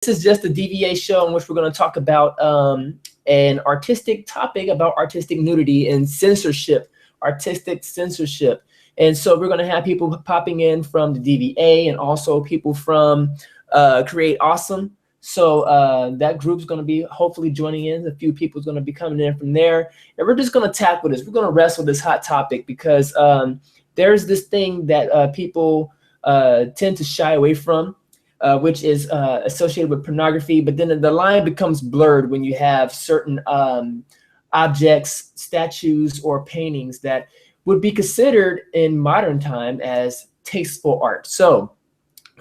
This is just a DVA show in which we're going to talk about an artistic topic about artistic nudity and censorship, artistic censorship. And so we're going to have people popping in from the DVA and also people from Create Awesome. So that group's going to be hopefully joining in. A few people's going to be coming in from there. And we're just going to tackle this. We're going to wrestle this hot topic because there's this thing that people tend to shy away from, which is associated with pornography. But then the line becomes blurred when you have certain objects, statues, or paintings that would be considered in modern time as tasteful art. So,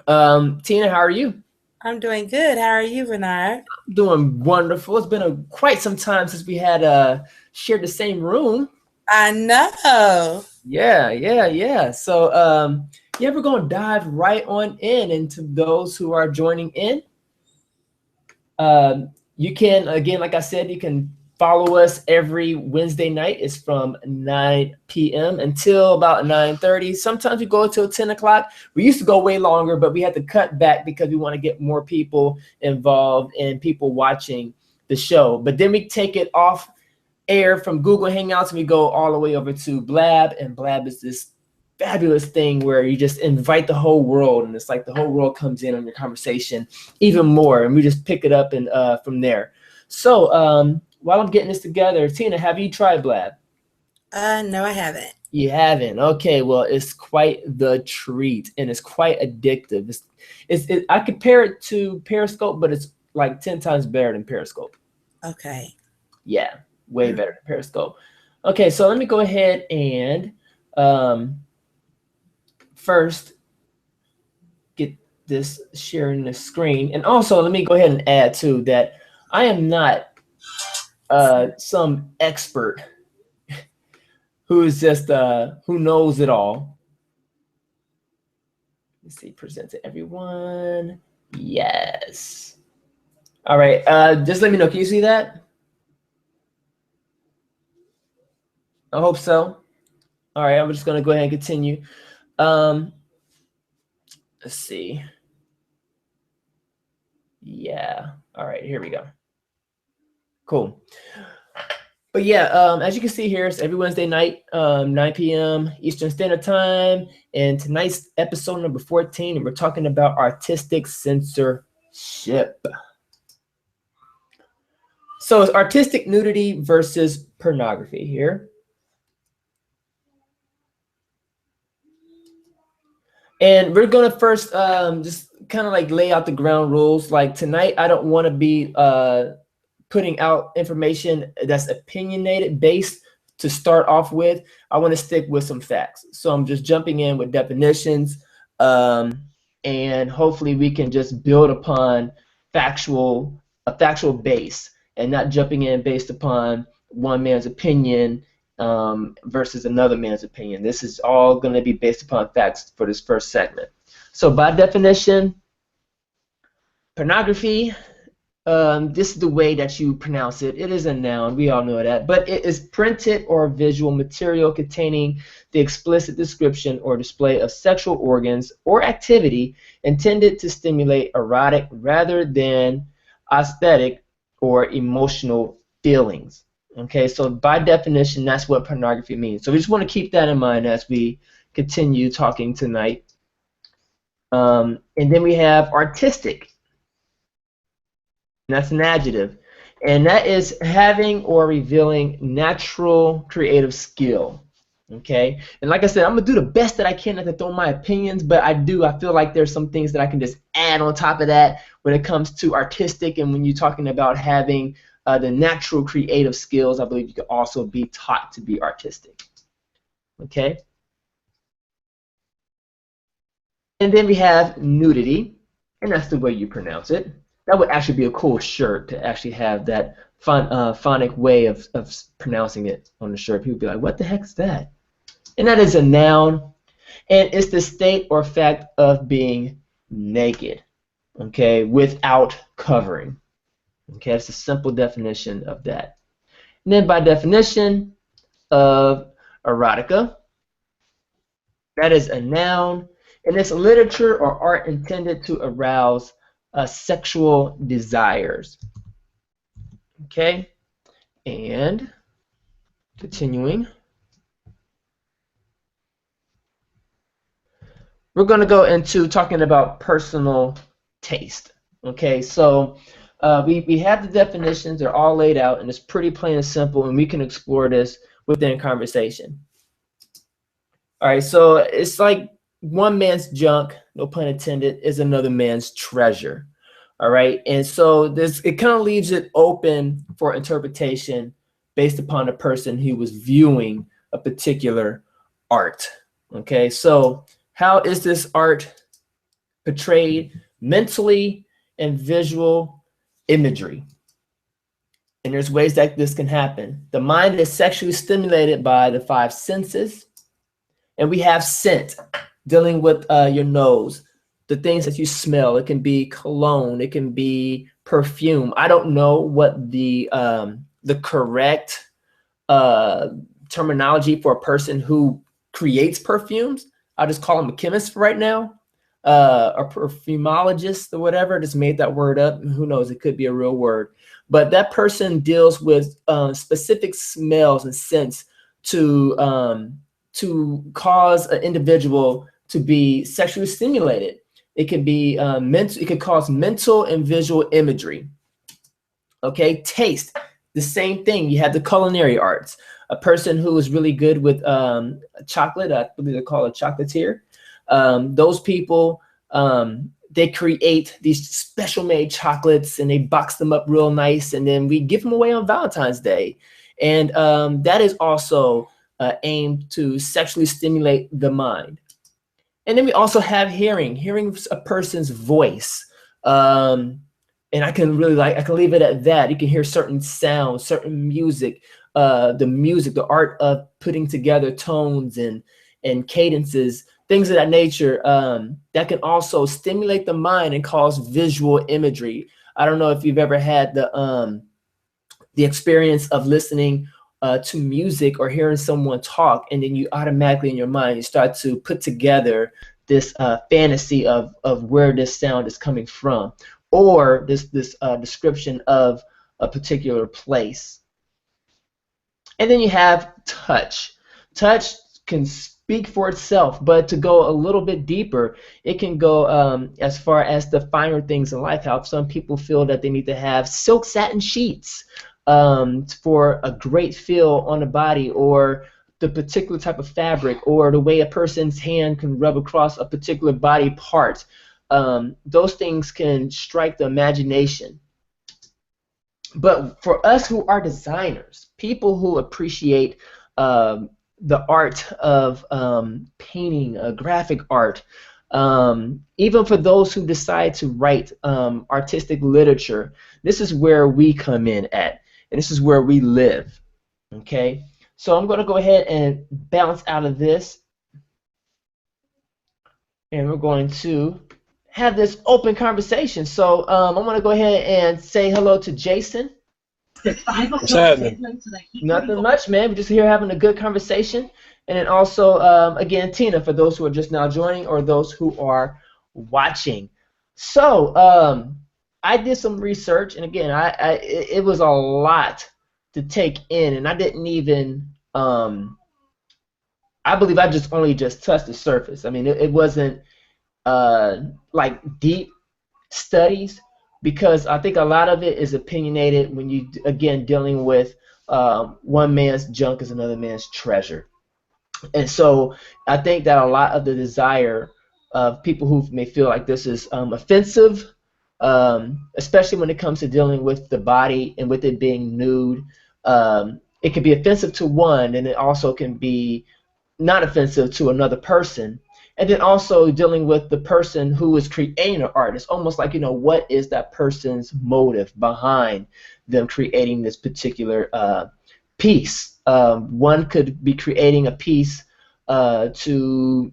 Tina, how are you? I'm doing good. How are you, Bernard? Doing wonderful. It's been quite some time since we had shared the same room. I know. Yeah. So, yeah, we're going to dive right on into those who are joining in. You can, again, like I said, you can follow us every Wednesday night. It's from 9 p.m. until about 9:30. Sometimes we go until 10 o'clock. We used to go way longer, but we had to cut back because we want to get more people involved and people watching the show. But then we take it off air from Google Hangouts and we go all the way over to Blab. And Blab is this fabulous thing where you just invite the whole world, and it's like the whole world comes in on your conversation even more, and we just pick it up and from there. So while I'm getting this together, Tina, have you tried Blab? No, I haven't. You haven't? Okay, well, it's quite the treat, and it's quite addictive. I compare it to Periscope, but it's like 10 times better than Periscope. Okay. Yeah, way better than Periscope. Okay, so let me go ahead and first get this sharing the screen. And also, let me go ahead and add, too, that I am not some expert who is just who knows it all. Let's see, present to everyone. Yes. All right, just let me know. Can you see that? I hope so. All right, I'm just gonna go ahead and continue. Let's see. Yeah, all right, here we go. Cool. But yeah, as you can see here, it's every Wednesday night, 9 p.m. Eastern Standard Time. And tonight's episode number 14, and we're talking about artistic censorship. So it's artistic nudity versus pornography here. And we're gonna first just kind of like lay out the ground rules. Like tonight, I don't want to be putting out information that's opinionated based to start off with. I want to stick with some facts. So I'm just jumping in with definitions, and hopefully we can just build upon a factual base, and not jumping in based upon one man's opinion versus another man's opinion. This is all going to be based upon facts for this first segment. So by definition, pornography, this is the way that you pronounce it. It is a noun, we all know that, but it is printed or visual material containing the explicit description or display of sexual organs or activity intended to stimulate erotic rather than aesthetic or emotional feelings. Okay, so by definition, that's what pornography means. So we just want to keep that in mind as we continue talking tonight. And then we have artistic. And that's an adjective, and that is having or revealing natural creative skill. Okay, and like I said, I'm gonna do the best that I can not to throw my opinions, but I feel like there's some things that I can just add on top of that when it comes to artistic. And when you're talking about having the natural creative skills, I believe you can also be taught to be artistic. Okay, and then we have nudity, and that's the way you pronounce it. That would actually be a cool shirt to actually have that phonic way of pronouncing it on the shirt. People would be like, what the heck is that? And that is a noun, and it's the state or fact of being naked, okay, without covering. Okay, that's a simple definition of that. And then by definition of erotica, that is a noun, and it's literature or art intended to arouse sexual desires. Okay, and continuing, we're going to go into talking about personal taste. Okay, so we have the definitions. They're all laid out, and it's pretty plain and simple, and we can explore this within conversation. All right, so it's like one man's junk, no pun intended, is another man's treasure. All right, and so it kind of leaves it open for interpretation based upon the person who was viewing a particular art. Okay, so how is this art portrayed? Mentally and visual imagery. And there's ways that this can happen. The mind is sexually stimulated by the 5 senses. And we have scent, dealing with your nose, the things that you smell. It can be cologne, it can be perfume. I don't know what the correct terminology for a person who creates perfumes. I'll just call him a chemist for right now, a perfumologist or whatever. Just made that word up. Who knows? It could be a real word. But that person deals with specific smells and scents to cause an individual to be sexually stimulated. It could be mental. It could cause mental and visual imagery. Okay, taste, the same thing. You have the culinary arts. A person who is really good with chocolate, I believe they call it chocolatier. Those people, they create these special made chocolates and they box them up real nice, and then we give them away on Valentine's Day. And that is also aimed to sexually stimulate the mind. And then we also have hearing a person's voice. And I can leave it at that. You can hear certain sounds, certain music, the art of putting together tones and cadences, things of that nature, that can also stimulate the mind and cause visual imagery. I don't know if you've ever had the experience of listening to music or hearing someone talk, and then you automatically in your mind you start to put together this fantasy of where this sound is coming from, or this description of a particular place. And then you have touch. Touch can speak for itself, but to go a little bit deeper, it can go as far as the finer things in life. How some people feel that they need to have silk satin sheets for a great feel on the body, or the particular type of fabric, or the way a person's hand can rub across a particular body part. Those things can strike the imagination. But for us who are designers, people who appreciate the art of painting, graphic art, even for those who decide to write artistic literature, this is where we come in at, and this is where we live. Okay, so I'm going to go ahead and bounce out of this, and we're going to have this open conversation. So I'm going to go ahead and say hello to Jason. What's happening? Nothing much, man. We're just here having a good conversation. And then also, again, Tina, for those who are just now joining or those who are watching. So I did some research, and again, it was a lot to take in, and I didn't even, I believe I only just touched the surface. I mean, it wasn't like deep studies, because I think a lot of it is opinionated when you, again, dealing with one man's junk is another man's treasure. And so I think that a lot of the desire of people who may feel like this is offensive, especially when it comes to dealing with the body and with it being nude, it can be offensive to one, and it also can be not offensive to another person. And then also dealing with the person who is creating an art. It's almost like, you know, what is that person's motive behind them creating this particular piece? One could be creating a piece to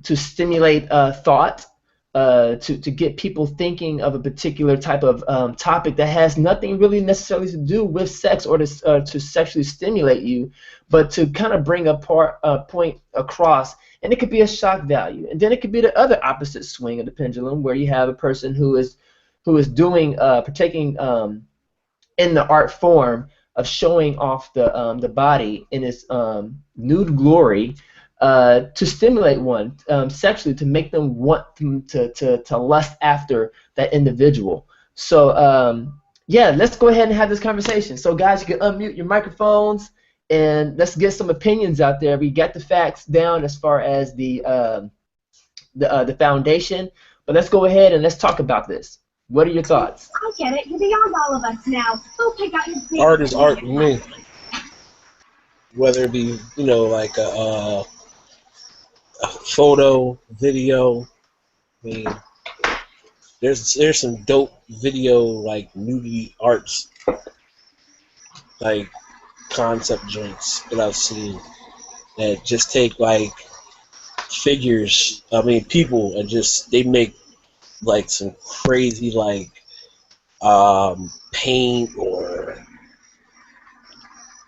stimulate thought, to get people thinking of a particular type of topic that has nothing really necessarily to do with sex, or to sexually stimulate you, but to kind of bring a point across. And it could be a shock value. And then it could be the other opposite swing of the pendulum, where you have a person who is who is doing partaking in the art form of showing off the body in its nude glory to stimulate one sexually, to make them want to lust after that individual. So yeah, let's go ahead and have this conversation. So guys, you can unmute your microphones and let's get some opinions out there. We got the facts down as far as the foundation, but let's go ahead and let's talk about this. What are your thoughts? I get it. You're beyond all of us now. Go pick out your favorite. Art is art to me. Whether it be, you know, like a photo, video. I mean, there's some dope video like nudity arts, like concept joints that I've seen that just take like figures. I mean, people, and just they make like some crazy like paint or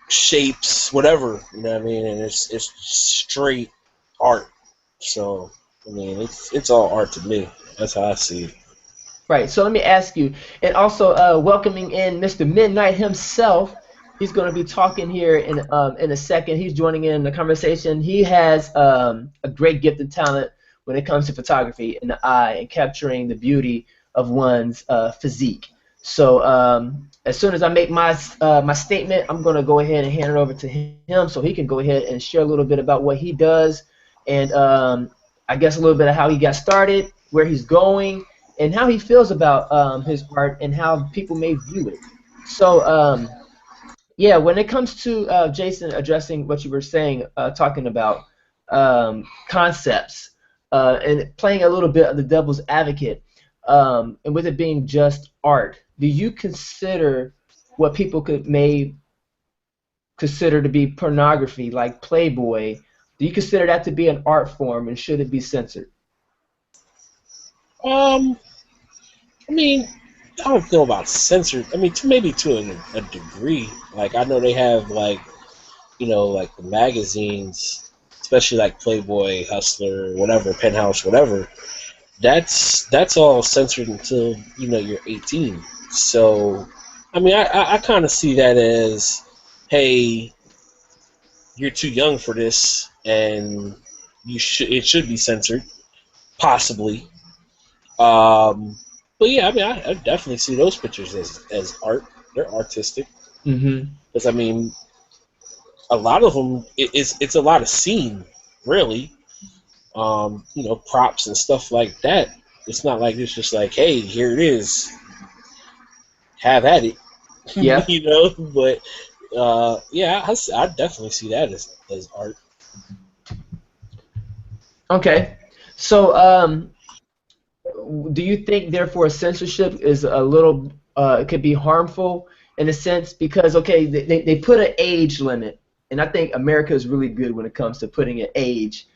shapes, whatever, you know what I mean, and it's straight art. So I mean, it's all art to me. That's how I see it. Right. So let me ask you, and also welcoming in Mr. Midnight himself. He's going to be talking here in a second. He's joining in the conversation. He has a great gift and talent when it comes to photography and the eye and capturing the beauty of one's physique. So as soon as I make my statement, I'm going to go ahead and hand it over to him so he can go ahead and share a little bit about what he does, and I guess a little bit of how he got started, where he's going, and how he feels about his art and how people may view it. So yeah, when it comes to Jason addressing what you were saying, talking about concepts and playing a little bit of the devil's advocate, and with it being just art, do you consider what people may consider to be pornography, like Playboy? Do you consider that to be an art form, and should it be censored? I mean, I don't know about censored. I mean, maybe to a degree. Like, I know they have, like, you know, like the magazines, especially like Playboy, Hustler, whatever, Penthouse, whatever. That's all censored until, you know, you're 18. So, I mean, I kind of see that as, hey, you're too young for this, and it should be censored, possibly. But yeah, I mean, I definitely see those pictures as art. They're artistic. Because I mean, a lot of them, it's a lot of scene, really. You know, props and stuff like that. It's not like it's just like, hey, here it is, have at it. Yeah. You know, but yeah, I definitely see that as art. Okay, so do you think therefore censorship is a little it could be harmful in a sense, because okay, they put an age limit, and I think America is really good when it comes to putting an age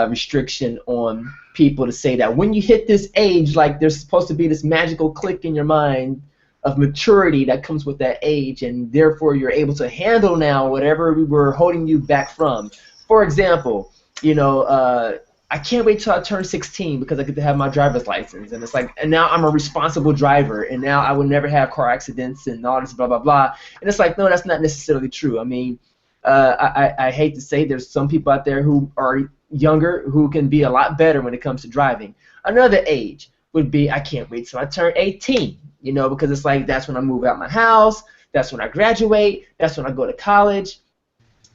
restriction on people, to say that when you hit this age, like there's supposed to be this magical click in your mind of maturity that comes with that age, and therefore you're able to handle now whatever we were holding you back from. For example, you know, I can't wait till I turn 16 because I get to have my driver's license, and it's like, and now I'm a responsible driver, and now I will never have car accidents and all this blah blah blah. And it's like, no, that's not necessarily true. I mean, I hate to say, there's some people out there who are younger who can be a lot better when it comes to driving. Another age would be, I can't wait till I turn 18, you know, because it's like, that's when I move out my house, that's when I graduate, that's when I go to college.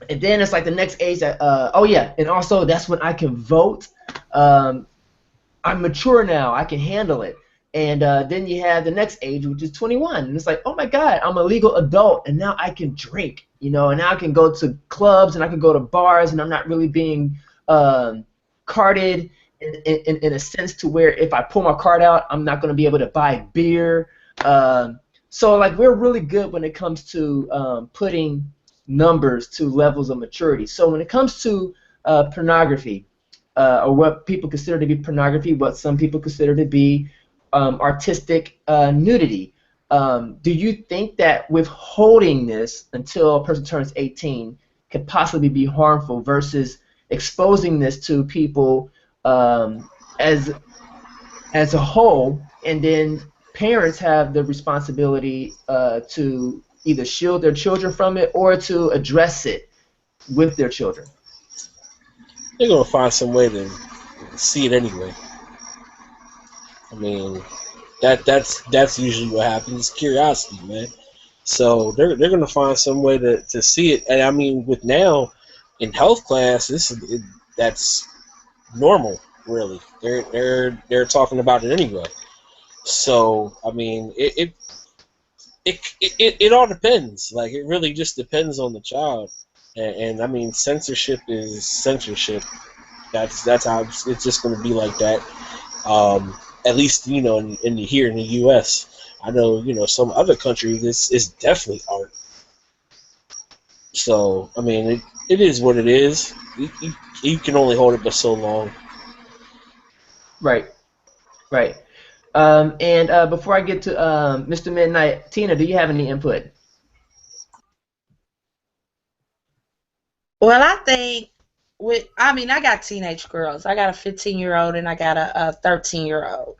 And then it's like the next age that, oh yeah, and also that's when I can vote. I'm mature now, I can handle it. And then you have the next age, which is 21, and it's like, oh my God, I'm a legal adult, and now I can drink, you know, and now I can go to clubs, and I can go to bars, and I'm not really being carded in a sense to where if I pull my card out, I'm not going to be able to buy beer. So like, we're really good when it comes to putting numbers to levels of maturity. So when it comes to pornography, or what people consider to be pornography, what some people consider to be artistic nudity, do you think that withholding this until a person turns 18 could possibly be harmful versus exposing this to people as a whole, and then parents have the responsibility to either shield their children from it or to address it with their children. They're gonna find some way to see it anyway. I mean, that's usually what happens. Curiosity, man. So they're gonna find some way to see it. And I mean, with now in health class, that's normal, really. They're talking about it anyway. So I mean, it all depends. Like, it really just depends on the child. And I mean, censorship is censorship. That's how it's just going to be like that. At least, you know, here in the U.S. I know, you know, some other countries it's definitely art. So I mean, it is what it is. You can only hold it but so long. Right. Right. Before I get to Mr. Midnight, Tina, do you have any input? Well, I think I got teenage girls. I got a 15-year-old and I got a 13-year-old.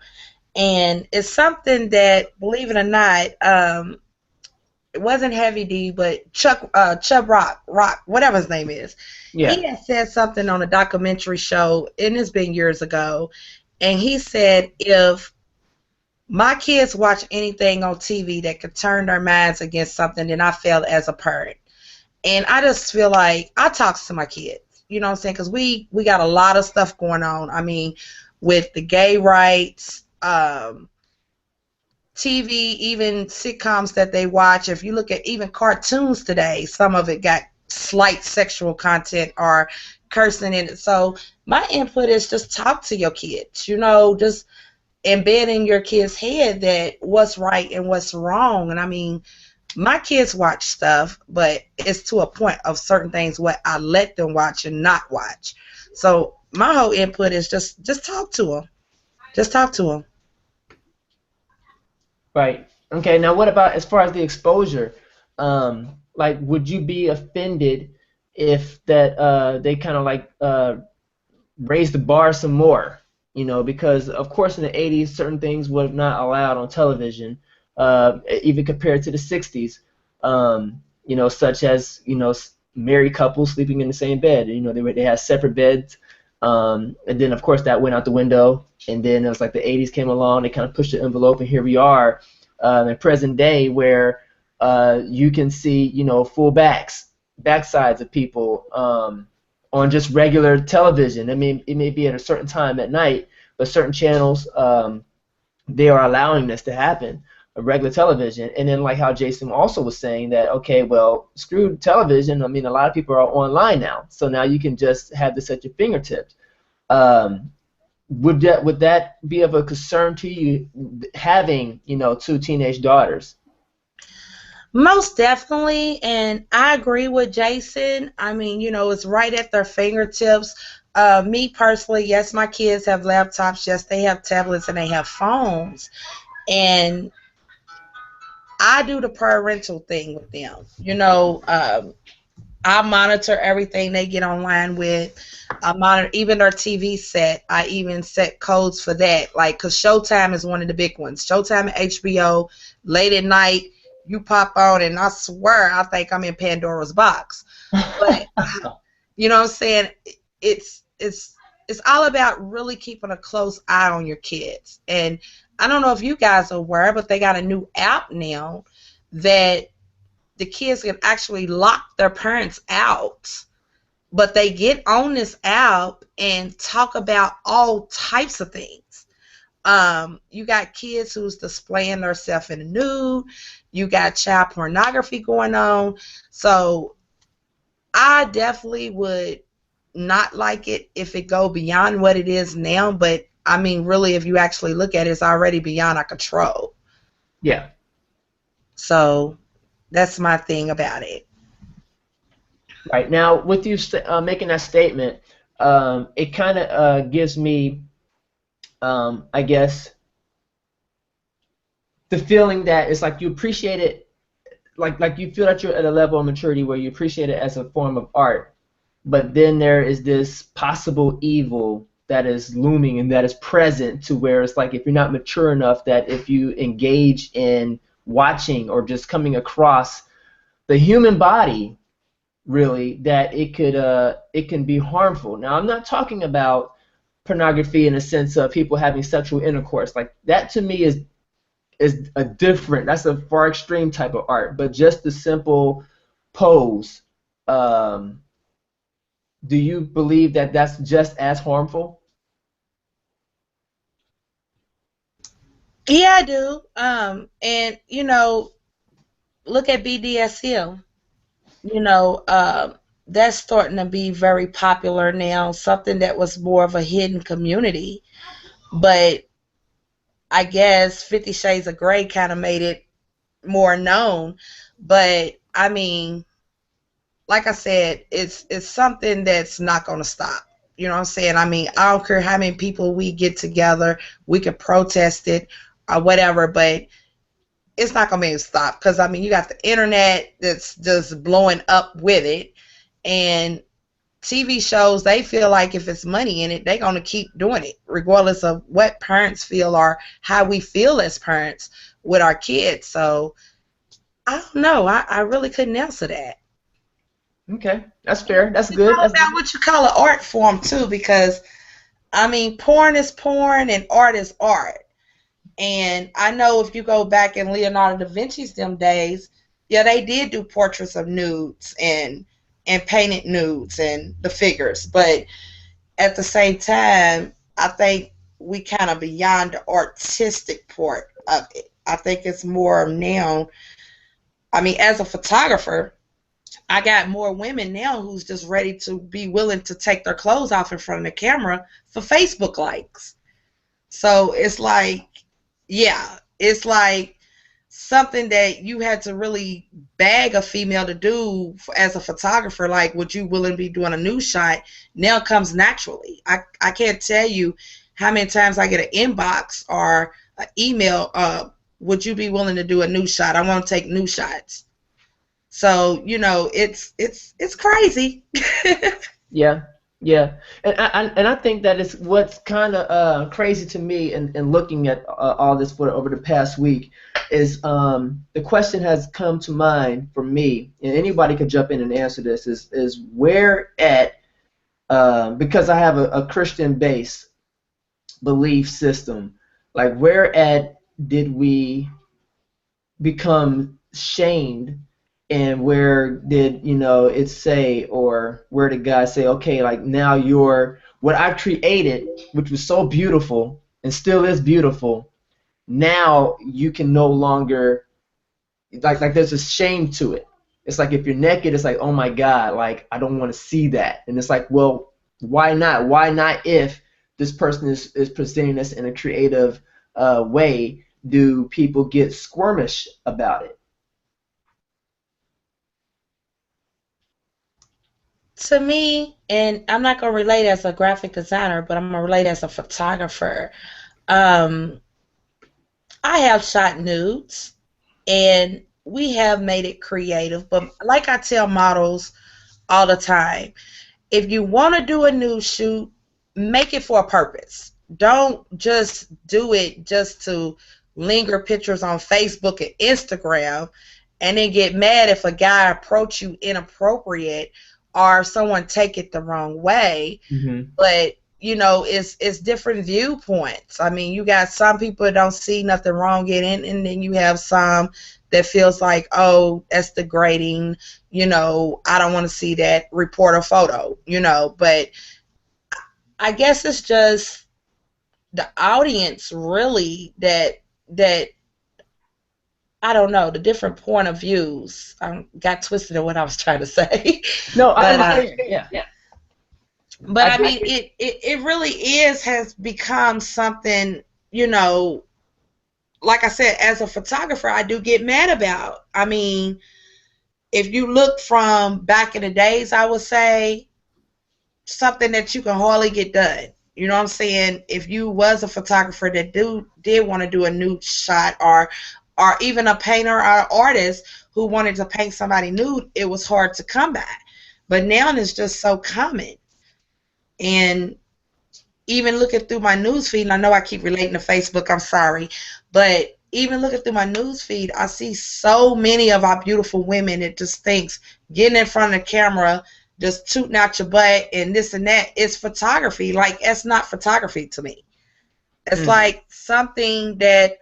And it's something that, believe it or not, it wasn't Heavy D, but Chub Rock, whatever his name is. Yeah. He had said something on a documentary show, and it's been years ago, and he said, if my kids watch anything on TV that could turn their minds against something, then I failed as a parent. And I just feel like I talk to my kids, you know what I'm saying? Because we got a lot of stuff going on. I mean, with the gay rights, TV, even sitcoms that they watch. If you look at even cartoons today, some of it got slight sexual content or cursing in it. So my input is just talk to your kids, you know, just embed in your kids' head that what's right and what's wrong. And I mean, my kids watch stuff, but it's to a point of certain things what I let them watch and not watch. So my whole input is just talk to them. Just talk to them. Right. Okay. Now, what about as far as the exposure? Like, would you be offended if that they kind of like raised the bar some more? You know, because of course in the 80s certain things were not allowed on television, even compared to the 60s. You know, such as, you know, married couples sleeping in the same bed. You know, they had separate beds. And then of course that went out the window. And then it was like the 80s came along. They kind of pushed the envelope, and here we are in present day where you can see, you know, full backsides of people on just regular television. I mean, it may be at a certain time at night, but certain channels, they are allowing this to happen, regular television. And then like how Jason also was saying that, okay, well, screw television. I mean, a lot of people are online now, so now you can just have this at your fingertips. Would that be of a concern to you, having, you know, 2 teenage daughters? Most definitely, and I agree with Jason. I mean, you know, it's right at their fingertips. Me personally, yes, my kids have laptops. Yes, they have tablets and they have phones. And I do the parental thing with them. You know, I monitor everything they get online with. I monitor even their TV set. I even set codes for that. Like, because Showtime is one of the big ones. Showtime and HBO, late at night, you pop on, and I swear I think I'm in Pandora's box. But you know what I'm saying? It's all about really keeping a close eye on your kids. And I don't know if you guys are aware, but they got a new app now that the kids can actually lock their parents out. But they get on this app and talk about all types of things. You got kids who's displaying themselves in the nude. You got child pornography going on. So I definitely would not like it if it go beyond what it is now. But I mean, really, if you actually look at it, it's already beyond our control. Yeah. So that's my thing about it. Right. Now, with you making that statement, it kind of gives me, I guess, the feeling that it's like you appreciate it, like you feel that you're at a level of maturity where you appreciate it as a form of art, but then there is this possible evil that is looming and that is present, to where it's like if you're not mature enough, that if you engage in watching or just coming across the human body, really, that it can be harmful. Now, I'm not talking about pornography in a sense of people having sexual intercourse. Like that to me is a different, that's a far extreme type of art. But just the simple pose, do you believe that that's just as harmful? Yeah, I do. And look at BDSM. That's starting to be very popular now. Something that was more of a hidden community, but I guess 50 Shades of Grey kind of made it more known. But I mean, like I said, it's something that's not going to stop. You know what I'm saying? I mean, I don't care how many people we get together, we could protest it or whatever, but it's not going to be able to stop, because, I mean, you got the internet that's just blowing up with it, and TV shows, they feel like if it's money in it, they're going to keep doing it, regardless of what parents feel or how we feel as parents with our kids. So, I don't know. I really couldn't answer that. Okay, that's fair. That's It's good. all about what you call an art form, too, because, I mean, porn is porn and art is art. And I know if you go back in Leonardo da Vinci's them days, yeah, they did do portraits of nudes and painted nudes and the figures. But at the same time, I think we kind of beyond the artistic part of it. I think it's more now. I mean, as a photographer, I got more women now who's just ready to be willing to take their clothes off in front of the camera for Facebook likes. So it's like, yeah, it's like something that you had to really bag a female to do as a photographer. Like, would you willing to be doing a nude shot? Now comes naturally. I can't tell you how many times I get an inbox or an email, would you be willing to do a nude shot? I want to take nude shots. So, it's crazy. Yeah, yeah, and I think that is what's kind of crazy to me in looking at all this for over the past week is the question has come to mind for me, and anybody could jump in and answer this, is where at because I have a Christian based belief system, like where at did we become shamed, and where did it say, or where did God say, okay, like now you're what I created, which was so beautiful and still is beautiful, now you can no longer, like there's a shame to it. It's like if you're naked, it's like, oh my God, like I don't want to see that. And it's like, well, why not? Why not, if this person is presenting this in a creative way, do people get squirmish about it? To me, and I'm not going to relate as a graphic designer, but I'm going to relate as a photographer. I have shot nudes, and we have made it creative. But like I tell models all the time, if you want to do a nude shoot, make it for a purpose. Don't just do it just to linger pictures on Facebook and Instagram, and then get mad if a guy approach you inappropriate or someone take it the wrong way. Mm-hmm. But it's different viewpoints. I mean, you got some people that don't see nothing wrong in it, and then you have some that feels like, oh, that's degrading, I don't want to see that, report a photo, but I guess it's just the audience really that I don't know, the different point of views. I got twisted in what I was trying to say. No, yeah. But I mean, it really has become something, like I said, as a photographer, I do get mad about. I mean, if you look from back in the days, I would say something that you can hardly get done. You know what I'm saying? If you was a photographer that did want to do a nude shot, or even a painter or an artist who wanted to paint somebody nude, it was hard to come by. But now it's just so common. And even looking through my news feed, and I know I keep relating to Facebook, I'm sorry, but even looking through my news feed, I see so many of our beautiful women that just thinks getting in front of the camera, just tooting out your butt and this and that is photography. Like, it's not photography to me. It's like something that,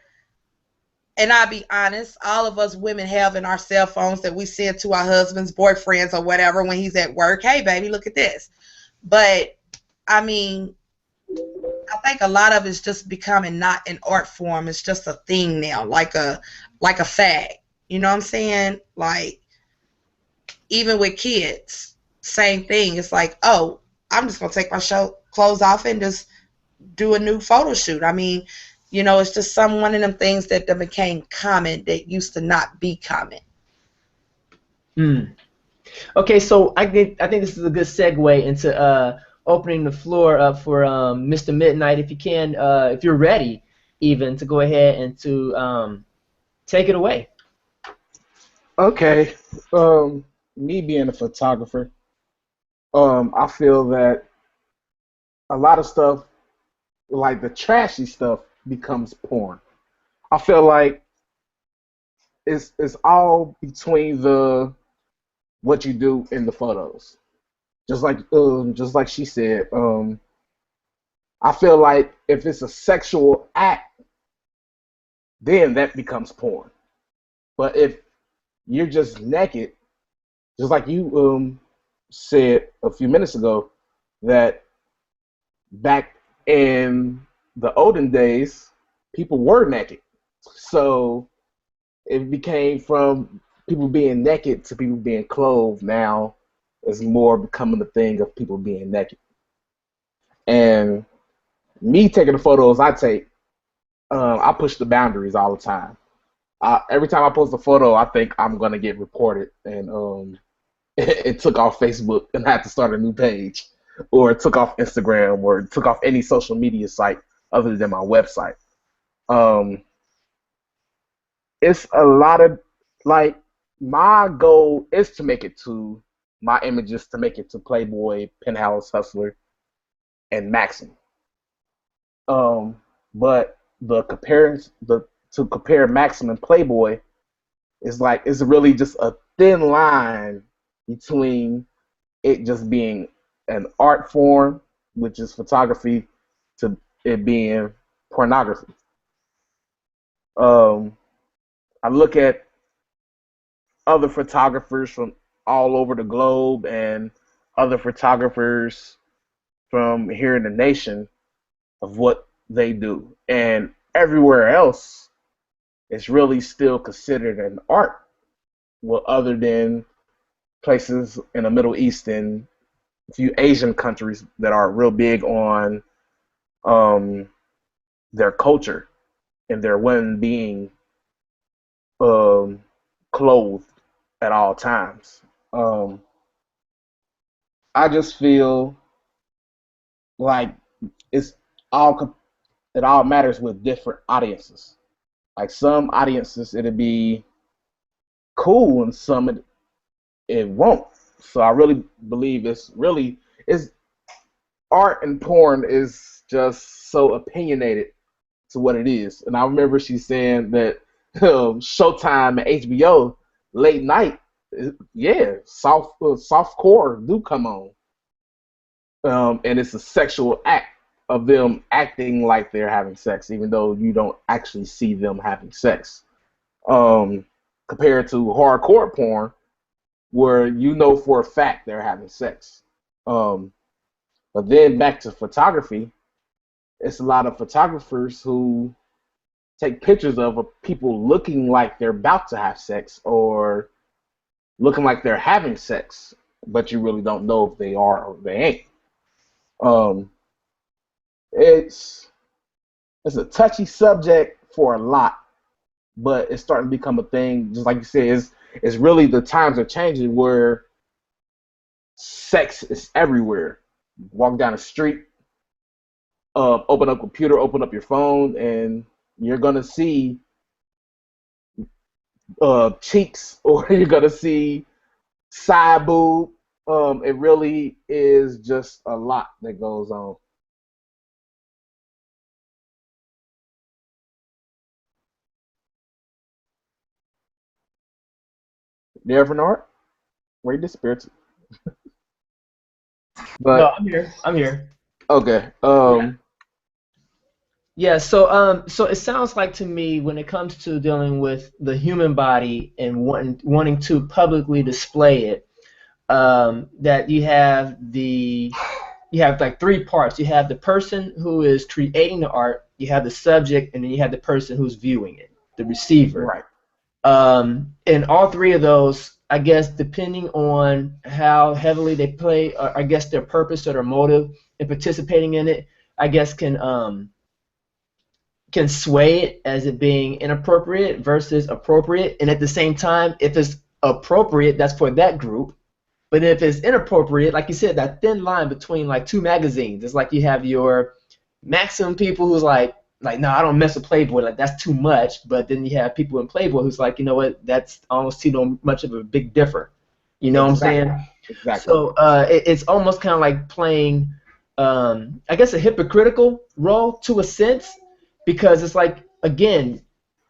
and I'll be honest, all of us women have in our cell phones that we send to our husbands, boyfriends, or whatever when he's at work. Hey, baby, look at this. But, I mean, I think a lot of it's just becoming not an art form. It's just a thing now, like a fad. You know what I'm saying? Like, even with kids, same thing. It's like, oh, I'm just gonna take my clothes off and just do a new photo shoot. I mean, you know, it's just one of them things that became common that used to not be common. Okay, so I think this is a good segue into opening the floor up for Mr. Midnight, if you can, if you're ready, even to go ahead and to take it away. Okay. Me being a photographer, I feel that a lot of stuff, like the trashy stuff, becomes porn. I feel like it's all between the what you do in the photos. Just like she said, I feel like if it's a sexual act, then that becomes porn. But if you're just naked, just like you said a few minutes ago, that back in the olden days, people were naked. So it became from people being naked to people being clothed. Now it's more becoming the thing of people being naked. And me taking the photos I take, I push the boundaries all the time. Every time I post a photo, I think I'm gonna get reported, and it took off Facebook, and I had to start a new page, or it took off Instagram, or it took off any social media site other than my website. It's a lot of, like, my goal is to make it to my images, to make it to Playboy, Penthouse, Hustler, and Maxim. But to compare Maxim and Playboy is like, it's really just a thin line between it just being an art form, which is photography, to it being pornography. I look at other photographers from all over the globe and other photographers from here in the nation of what they do. And everywhere else, it's really still considered an art. Well, other than places in the Middle East and a few Asian countries that are real big on their culture and their women being clothed at all times. I just feel like it's all it all matters with different audiences. Like some audiences it'll be cool and some it won't. So I really believe it's art and porn is just so opinionated to what it is. And I remember she saying that Showtime and HBO late night, yeah, soft core do come on, and it's a sexual act of them acting like they're having sex, even though you don't actually see them having sex. Compared to hardcore porn, where you know for a fact they're having sex. But then back to photography, it's a lot of photographers who take pictures of people looking like they're about to have sex or looking like they're having sex, but you really don't know if they are or they ain't. It's a touchy subject for a lot, but it's starting to become a thing. Just like you said, it's really the times are changing where sex is everywhere. Walk down the street, open up a computer, open up your phone, and you're gonna see cheeks, or you're gonna see side boob. It really is just a lot that goes on. Reverend Art, where you disappeared to? No, But I'm here. I'm here. okay. Yeah, so it sounds like to me when it comes to dealing with the human body and wanting to publicly display it, that you have like three parts. You have the person who is creating the art, you have the subject, and then you have the person who's viewing it, the receiver. Right. And all three of those, I guess, depending on how heavily they play, or I guess their purpose or their motive in participating in it, I guess can sway it as it being inappropriate versus appropriate. And at the same time, if it's appropriate, that's for that group. But if it's inappropriate, like you said, that thin line between like two magazines, it's like you have your maximum people who's like, no, I don't mess with Playboy, like that's too much. But then you have people in Playboy who's like, you know what, that's I don't see no much of a big differ. You know what I'm saying? Exactly. So it's almost kind of like playing, I guess, a hypocritical role to a sense, because it's like, again,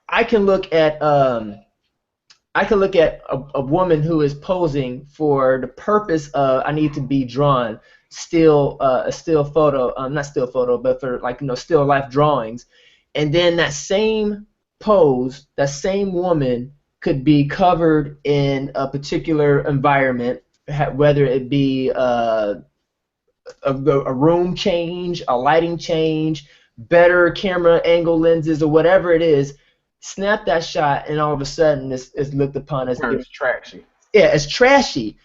I can look at a woman who is posing for the purpose of I need to be drawn, a still photo, not still photo, but for like still life drawings, and then that same pose, that same woman could be covered in a particular environment, whether it be a room change, a lighting change, better camera angle lenses, or whatever it is. Snap that shot, and all of a sudden it's looked upon as trashy. Yeah, it's trashy.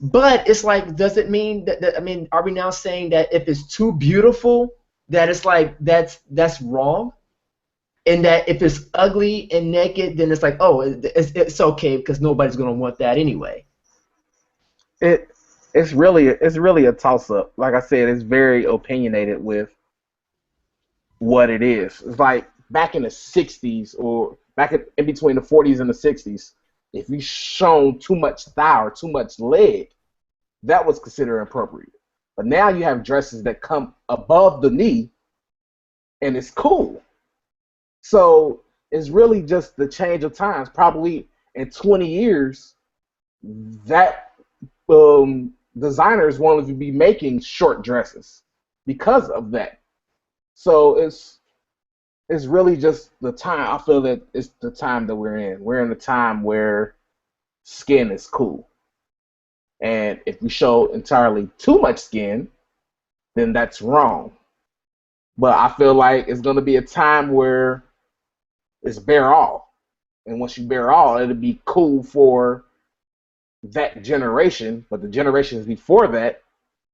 But it's like, does it mean that I mean, are we now saying that if it's too beautiful, that it's like that's wrong, and that if it's ugly and naked, then it's like, oh, it's okay because nobody's gonna want that anyway? It's really a toss up. Like I said, it's very opinionated with what it is. It's like back in the 60s, or back in between the 40s and the 60s, if you shown too much thigh or too much leg, that was considered appropriate. But now you have dresses that come above the knee, and it's cool. So it's really just the change of times. Probably in 20 years, that designers wanted to be making short dresses because of that. So it's really just the time. I feel that it's the time that we're in. We're in a time where skin is cool. And if we show entirely too much skin, then that's wrong. But I feel like it's going to be a time where it's bare all. And once you bare all, it'll be cool for that generation. But the generations before that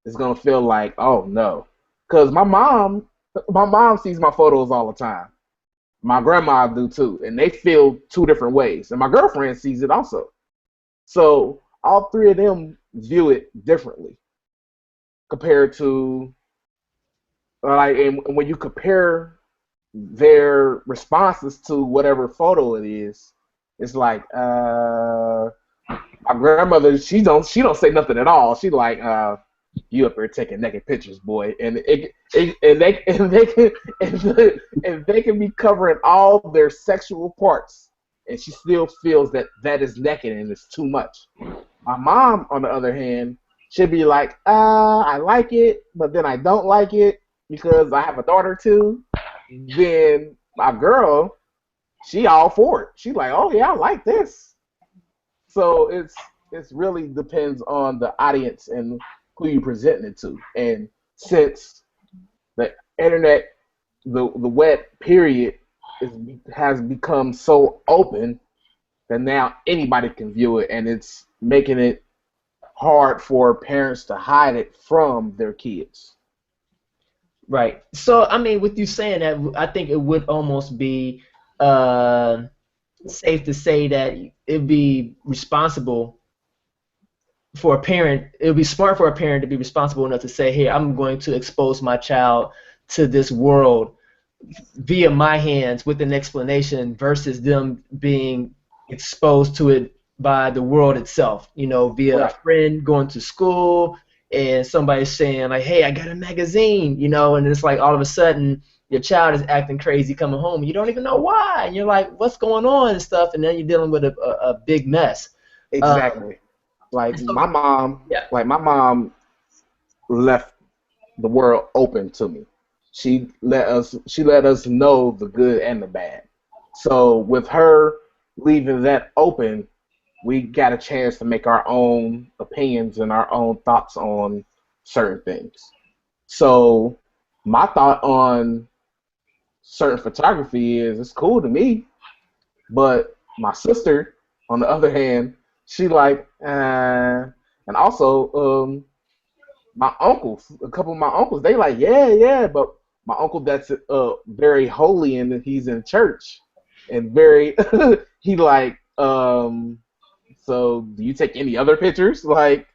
is going to feel like, oh, no. Because my mom sees my photos all the time. My grandma do too, and they feel two different ways. And my girlfriend sees it also. So all three of them view it differently compared to and when you compare their responses to whatever photo it is, it's like my grandmother, she don't say nothing at all. She like you up here taking naked pictures, boy, and they can be covering all their sexual parts, and she still feels that is naked and it's too much. My mom, on the other hand, should be like, I like it, but then I don't like it because I have a daughter too. Then my girl, she all for it. She like, oh yeah, I like this. So it's really depends on the audience and who you presenting it to. And since the internet, the web period has become so open that now anybody can view it, and it's making it hard for parents to hide it from their kids. Right. So I mean, with you saying that, I think it would almost be safe to say that it'd be responsible for a parent. It would be smart for a parent to be responsible enough to say, "Hey, I'm going to expose my child to this world via my hands with an explanation," versus them being exposed to it by the world itself. You know, via a friend going to school and somebody saying like, "Hey, I got a magazine," you know, and it's like all of a sudden your child is acting crazy coming home. You don't even know why, and you're like, "What's going on?" and stuff, and then you're dealing with a big mess. Exactly. So, My mom, yeah. my mom left the world open to me. She let us know the good and the bad. So with her leaving that open, we got a chance to make our own opinions and our own thoughts on certain things. So my thought on certain photography is it's cool to me, but my sister, on the other hand, she like, and also my uncles, a couple of my uncles, they like, yeah, yeah, but my uncle that's very holy and he's in church and very he like so do you take any other pictures like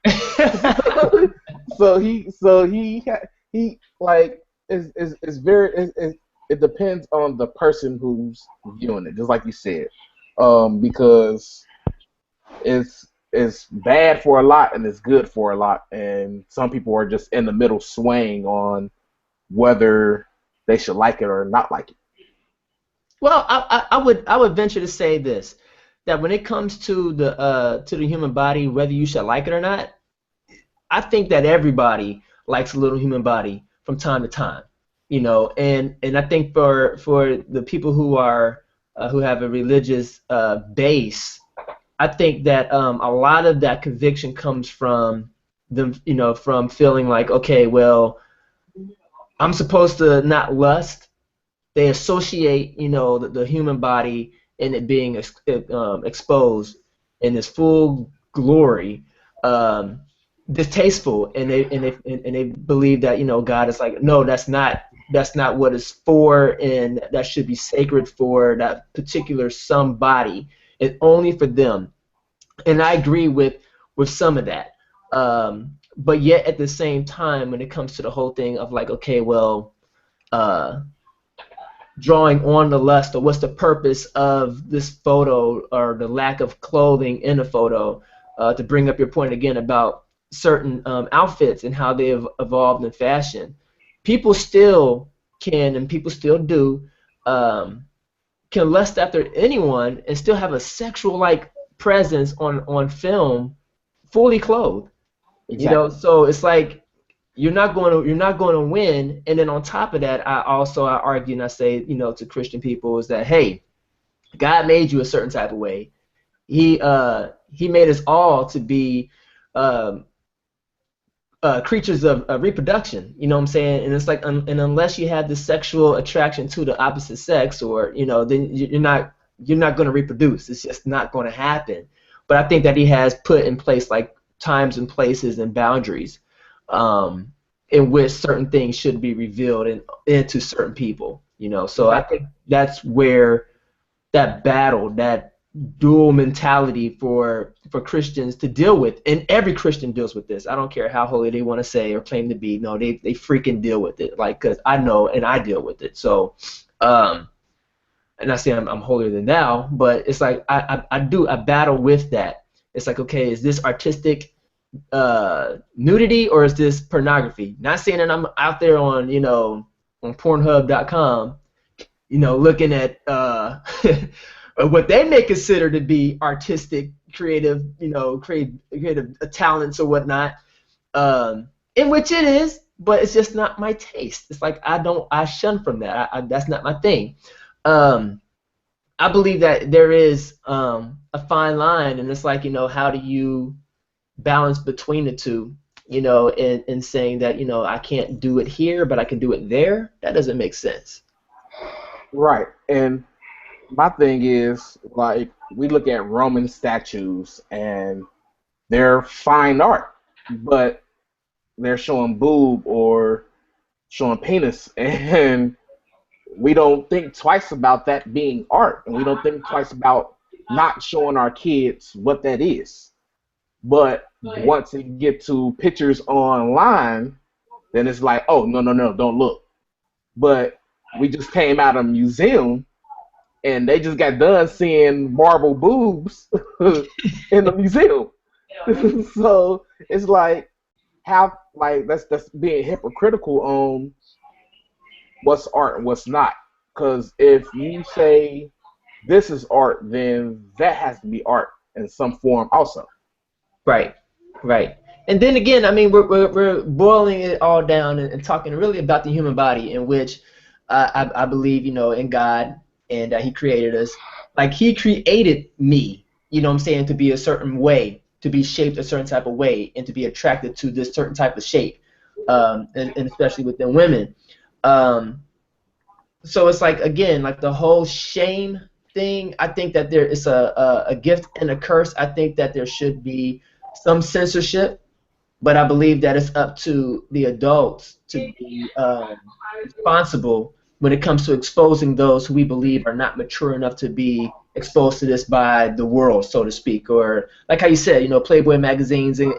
he like is very it depends on the person who's viewing it, just like you said, because it's bad for a lot and it's good for a lot, and some people are just in the middle swaying on whether they should like it or not like it. Well, I would venture to say this, that when it comes to the human body, whether you should like it or not, I think that everybody likes a little human body from time to time, you know, and I think for the people who have a religious base, I think that a lot of that conviction comes from them, you know, from feeling like, okay, well, I'm supposed to not lust. They associate, you know, the human body and it being exposed in its full glory, um, distasteful, and they believe that, you know, God is like, no, that's not what it's for, and that should be sacred for that particular somebody. It's only for them, and I agree with some of that. But yet at the same time, when it comes to the whole thing of like, okay, well, uh, drawing on the lust, or what's the purpose of this photo, or the lack of clothing in a photo, to bring up your point again about certain outfits and how they have evolved in fashion. People still can, and people still do, can lust after anyone and still have a sexual like presence on film, fully clothed. You know, Exactly. so it's like you're not going to win. And then on top of that, I argue and I say, you know, to Christian people is that, hey, God made you a certain type of way. He made us all to be um, creatures of reproduction. You know what I'm saying? And it's like, and unless you have the sexual attraction to the opposite sex, or you know, then you're not going to reproduce. It's just not going to happen. But I think that He has put in place like times and places and boundaries, um, in which certain things should be revealed into certain people. You know, so I Exactly. think that's where that battle, that dual mentality for Christians to deal with, and every Christian deals with this. I don't care how holy they want to say or claim to be. No, they freaking deal with it. Like, cause I know and I deal with it. So, and I say I'm holier than thou, but it's like I battle with that. It's like, okay, is this artistic nudity or is this pornography? Not saying that I'm out there on, you know, on Pornhub.com, you know, looking at what they may consider to be artistic, creative, you know, creative talents or whatnot, in which it is, but it's just not my taste. It's like I shun from that. That's not my thing. Um, I believe that there is a fine line, and it's like, you know, how do you balance between the two? You know, in saying that, you know, I can't do it here, but I can do it there. That doesn't make sense. Right. And my thing is, like, we look at Roman statues and they're fine art, but they're showing boob or showing penis, and we don't think twice about that being art, and we don't think twice about not showing our kids what that is. But once you get to pictures online, then it's like, oh, no, no, no, don't look. But we just came out of a museum and they just got done seeing marble boobs in the museum. So it's like, how, like, that's being hypocritical on what's art and what's not. Because if you say this is art, then that has to be art. in some form also. Right, right. And then again, I mean, we're boiling it all down and talking really about the human body, in which I believe, you know, in God, and He created us. Like He created me, you know what I'm saying, to be a certain way, to be shaped a certain type of way, and to be attracted to this certain type of shape, and especially within women. Um, so it's like, again, like the whole shame thing. I think that there is a gift and a curse. I think that there should be some censorship, but I believe that it's up to the adults to be responsible when it comes to exposing those who we believe are not mature enough to be exposed to this by the world, so to speak. Or like how you said, you know, Playboy magazines and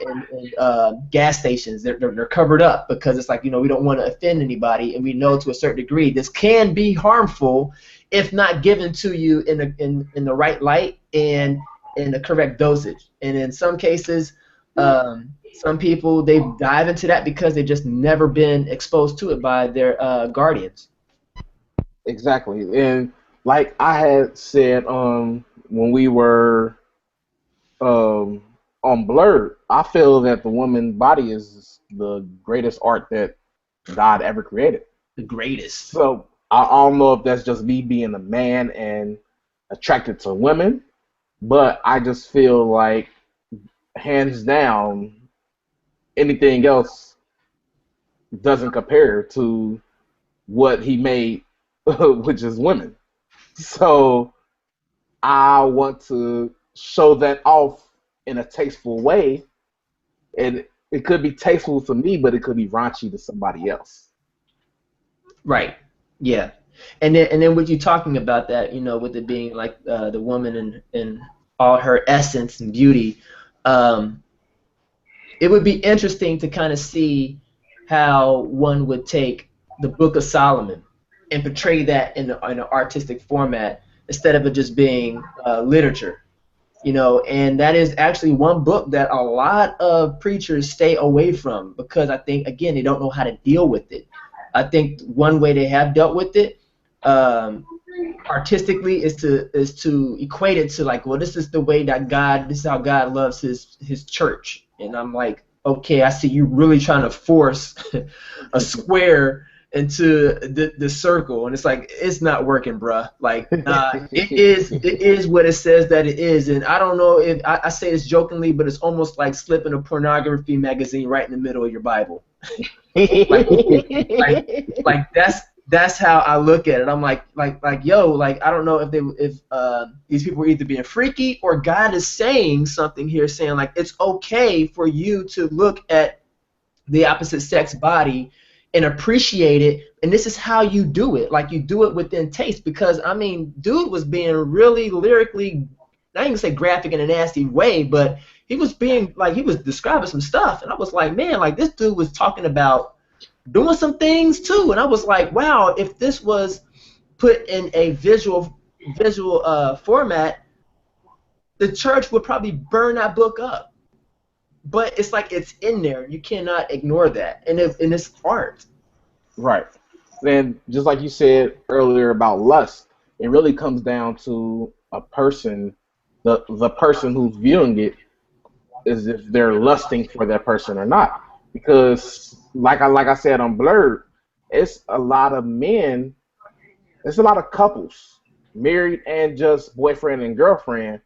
gas stations, they're covered up because it's like, you know, we don't want to offend anybody, and we know to a certain degree this can be harmful if not given to you in the right light and in the correct dosage. And in some cases, some people, they dive into that because they've just never been exposed to it by their guardians. Exactly. And like I had said when we were on Blurred, I feel that the woman body is the greatest art that God ever created. The greatest. So I don't know if that's just me being a man and attracted to women, but I just feel like, hands down, anything else doesn't compare to what He made, which is women. So I want to show that off in a tasteful way, and it could be tasteful to me, but it could be raunchy to somebody else. Right. Yeah. And then with you talking about that, you know, with it being like the woman in all her essence and beauty, it would be interesting to kind of see how one would take the Book of Solomon and portray that in an artistic format instead of it just being literature, you know. And that is actually one book that a lot of preachers stay away from because I think, again, they don't know how to deal with it. I think one way they have dealt with it artistically is to equate it to like, well, this is the way that this is how God loves his church. And I'm like, okay, I see you really trying to force a square into the circle, and it's like, it's not working, bruh. Like, it is what it says that it is. And I don't know if I say this jokingly, but it's almost like slipping a pornography magazine right in the middle of your Bible. like that's how I look at it. I'm like yo, like, I don't know if these people are either being freaky or God is saying something here, saying like it's okay for you to look at the opposite sex body and appreciate it, and this is how you do it. Like, you do it within taste, because I mean, dude was being really lyrically, not even say graphic in a nasty way, but he was being like, he was describing some stuff, and I was like, man, like, this dude was talking about doing some things too, and I was like, wow, if this was put in a visual format, the church would probably burn that book up. But it's like, it's in there. You cannot ignore that, and it's art. Right. And just like you said earlier about lust, it really comes down to a person, the person who's viewing it, is if they're lusting for that person or not. Because like I said on Blurred, it's a lot of men, it's a lot of couples, married and just boyfriend and girlfriend,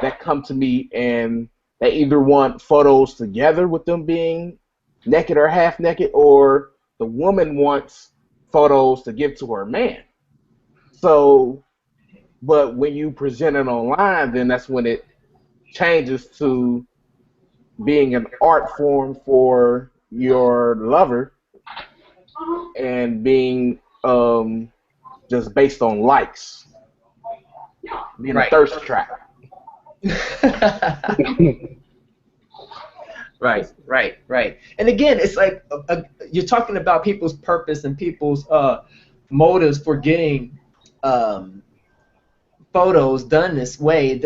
that come to me and they either want photos together with them being naked or half naked, or the woman wants photos to give to her man. So, but when you present it online, then that's when it changes to being an art form for your lover and being just based on likes, being a thirst trap. Right. And again, it's like you're talking about people's purpose and people's motives for getting photos done this way,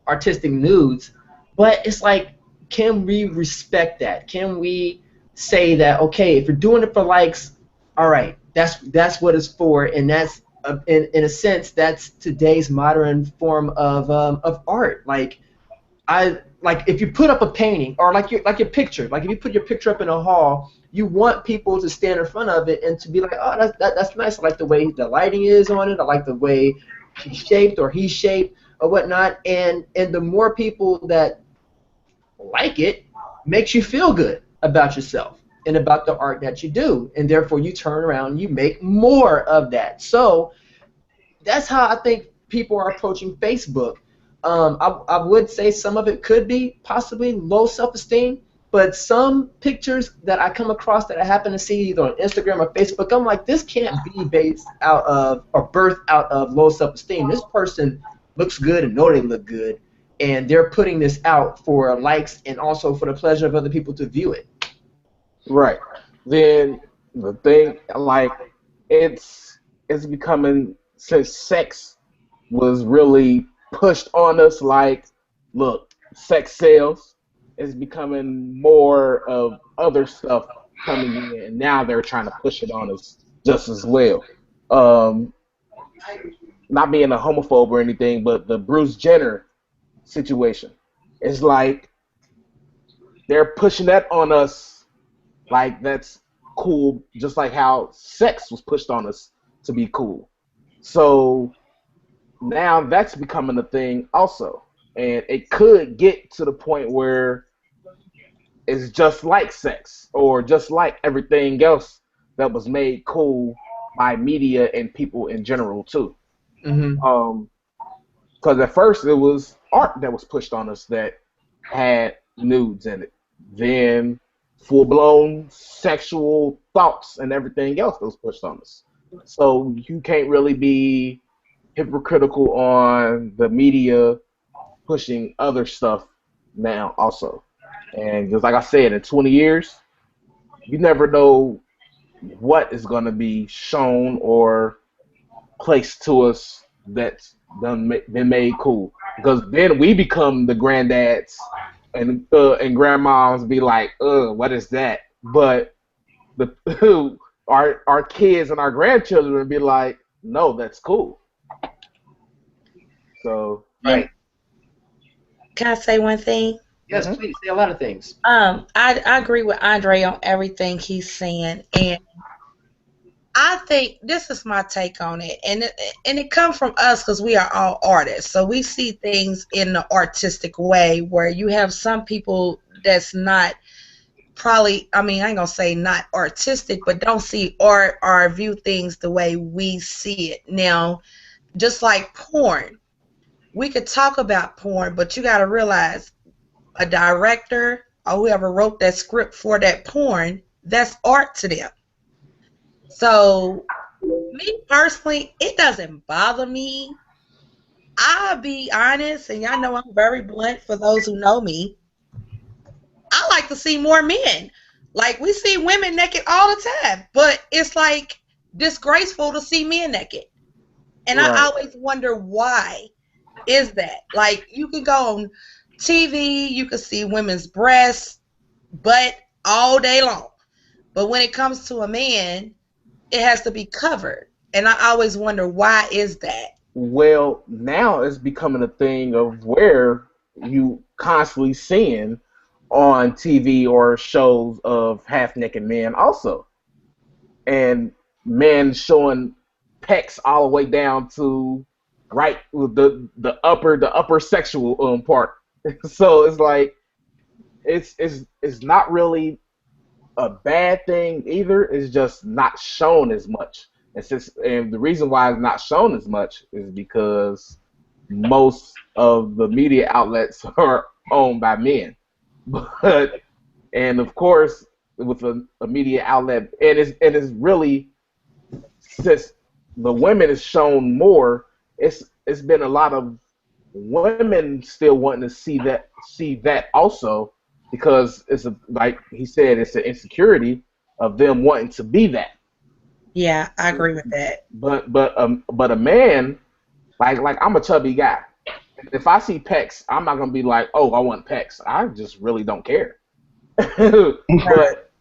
artistic nudes. But it's like, can we respect that? Can we say that, okay, if you're doing it for likes, all right, that's what it's for, and that's in a sense, that's today's modern form of art. Like, I like if you put up a painting or like your picture, like if you put your picture up in a hall, you want people to stand in front of it and to be like, oh, that's nice. I like the way the lighting is on it. I like the way she's shaped or he's shaped or whatnot. And the more people that like it, makes you feel good about yourself and about the art that you do, and therefore you turn around and you make more of that. So that's how I think people are approaching Facebook. I would say some of it could be possibly low self-esteem, but some pictures that I come across that I happen to see either on Instagram or Facebook, I'm like, this can't be based out of or birthed out of low self-esteem. This person looks good and know they look good, and they're putting this out for likes and also for the pleasure of other people to view it. Right. Then the thing, like, it's becoming, since sex was really pushed on us, like, look, sex sells, it's becoming more of other stuff coming in, and now they're trying to push it on us just as well. Not being a homophobe or anything, but the Bruce Jenner situation, it's like they're pushing that on us like that's cool, just like how sex was pushed on us to be cool. So now that's becoming a thing also. And it could get to the point where it's just like sex or just like everything else that was made cool by media and people in general too. Mm-hmm. Because at first it was art that was pushed on us that had nudes in it. Then full-blown sexual thoughts and everything else that was pushed on us. So you can't really be hypocritical on the media pushing other stuff now also. And just like I said, in 20 years, you never know what is going to be shown or placed to us that's been made cool. Because then we become the granddads and grandmoms be like, what is that? But the our kids and our grandchildren would be like, no, that's cool. So Right. Can I say one thing? Yes, please say a lot of things. I agree with Andre on everything he's saying, and I think this is my take on it, and it comes from us because we are all artists, so we see things in the artistic way. Where you have some people that's not probably, I mean, I ain't gonna say not artistic, but don't see art or view things the way we see it. Now, just like porn, we could talk about porn, but you got to realize a director or whoever wrote that script for that porn, that's art to them. So, me personally, it doesn't bother me. I'll be honest, and y'all know I'm very blunt for those who know me. I like to see more men. Like, we see women naked all the time, but it's like disgraceful to see men naked. And right. I always wonder why is that. Like, you can go on TV, you can see women's breasts, butt all day long. But when it comes to a man, it has to be covered. And I always wonder, why is that? Well, now it's becoming a thing of where you constantly seeing on TV or shows of half-naked men also. And men showing pecs all the way down to right the upper sexual part. So it's like it's not really a bad thing either. It's just not shown as much. And the reason why it's not shown as much is because most of the media outlets are owned by men. And of course, with a media outlet, and it's really, since the women is shown more, it's been a lot of women still wanting to see that also, because it's like he said, it's an insecurity of them wanting to be that. Yeah, I agree with that. But a man, like I'm a chubby guy. If I see pecs, I'm not gonna be like, oh, I want pecs. I just really don't care.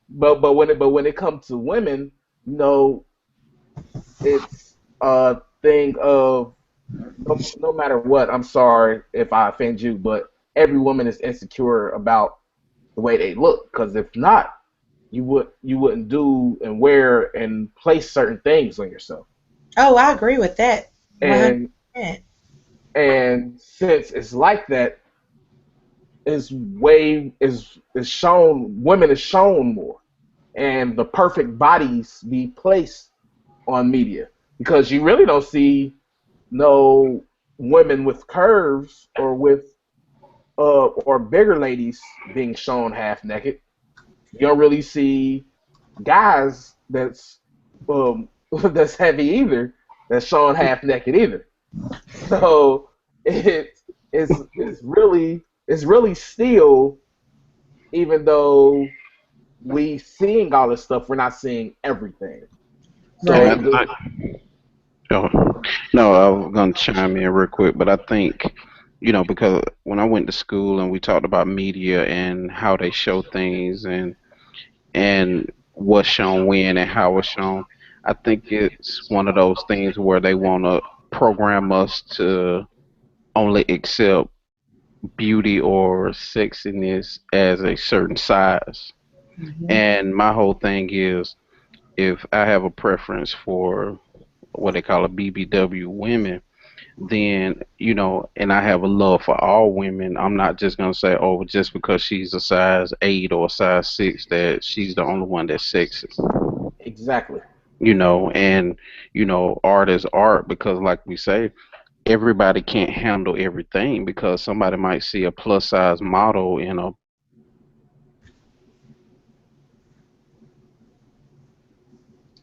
but when it comes to women, you know, it's a thing of no matter what. I'm sorry if I offend you, but every woman is insecure about the way they look. Because if not, you wouldn't do and wear and place certain things on yourself. Oh, I agree with that. And 100%. and since it's like that, is shown women is shown more, and the perfect bodies be placed on media because you really don't see no women with curves or with or bigger ladies being shown half naked. You don't really see guys that's heavy either that's shown half naked either. So it's really still, even though we seeing all this stuff, we're not seeing everything. So Right. Oh, no, I was gonna chime in real quick, but I think, because when I went to school and we talked about media and how they show things and what's shown when and how it's shown, I think it's one of those things where they want to program us to only accept beauty or sexiness as a certain size. Mhm. And my whole thing is, if I have a preference for what they call a BBW women, then, and I have a love for all women, I'm not just gonna say, oh, just because she's a size 8 or a size 6, that she's the only one that's sexy. exactly. And art is art, because like we say, everybody can't handle everything, because somebody might see a plus size model in a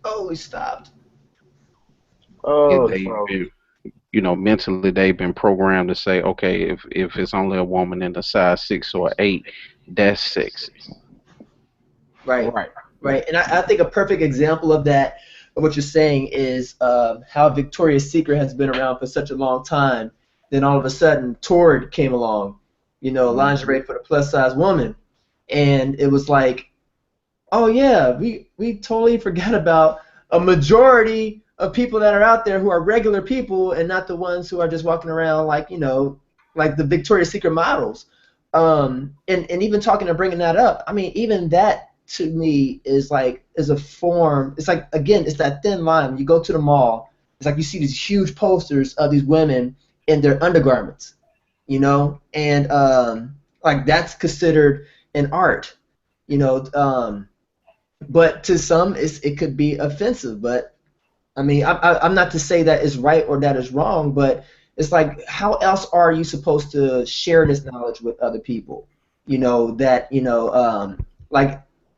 Oh, we stopped. Oh, they've so been, mentally they've been programmed to say, okay, if it's only a woman in a size 6 or 8, that's sexy. Right. right. Right. And I think a perfect example of that, of what you're saying, is how Victoria's Secret has been around for such a long time. Then all of a sudden, Torrid came along, lingerie for the plus size woman. And it was like, oh, yeah, we totally forgot about a majority of people that are out there who are regular people and not the ones who are just walking around like, like the Victoria's Secret models. And even talking and bringing that up, I mean, even that to me is a form. It's like, again, it's that thin line. When you go to the mall, it's like you see these huge posters of these women in their undergarments, and like that's considered an art, but to some it could be offensive. But I mean, I'm not to say that is right or that is wrong, but it's like, how else are you supposed to share this knowledge with other people? That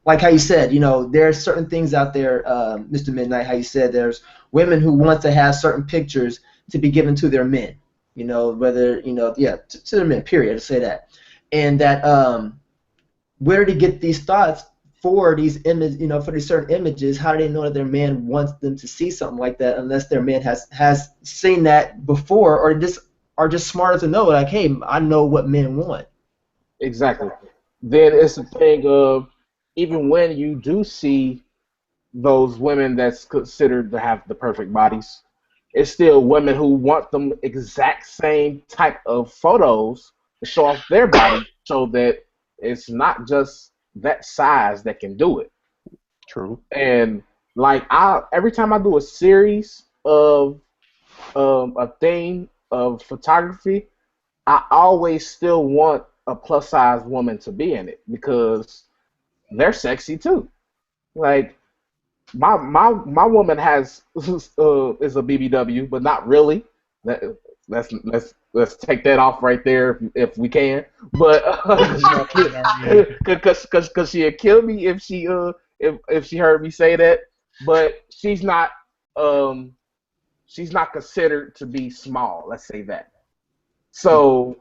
like how you said, there are certain things out there, Mr. Midnight. How you said there's women who want to have certain pictures to be given to their men. Whether to their men. Period. To say that, and that where to get these thoughts for these for these certain images. How do they know that their man wants them to see something like that, unless their man has seen that before, or just are just smart enough to know, like, hey, I know what men want. Exactly. Then it's the thing of, even when you do see those women that's considered to have the perfect bodies, it's still women who want them exact same type of photos to show off their body, so that it's not just that size that can do it. True. And like, every time I do a series of a thing of photography, I always still want a plus size woman to be in it, because they're sexy too. Like, my woman has is a BBW, but not really. Let's take that off right there if we can. But because she'd kill me if she heard me say that. But she's not considered to be small. Let's say that. So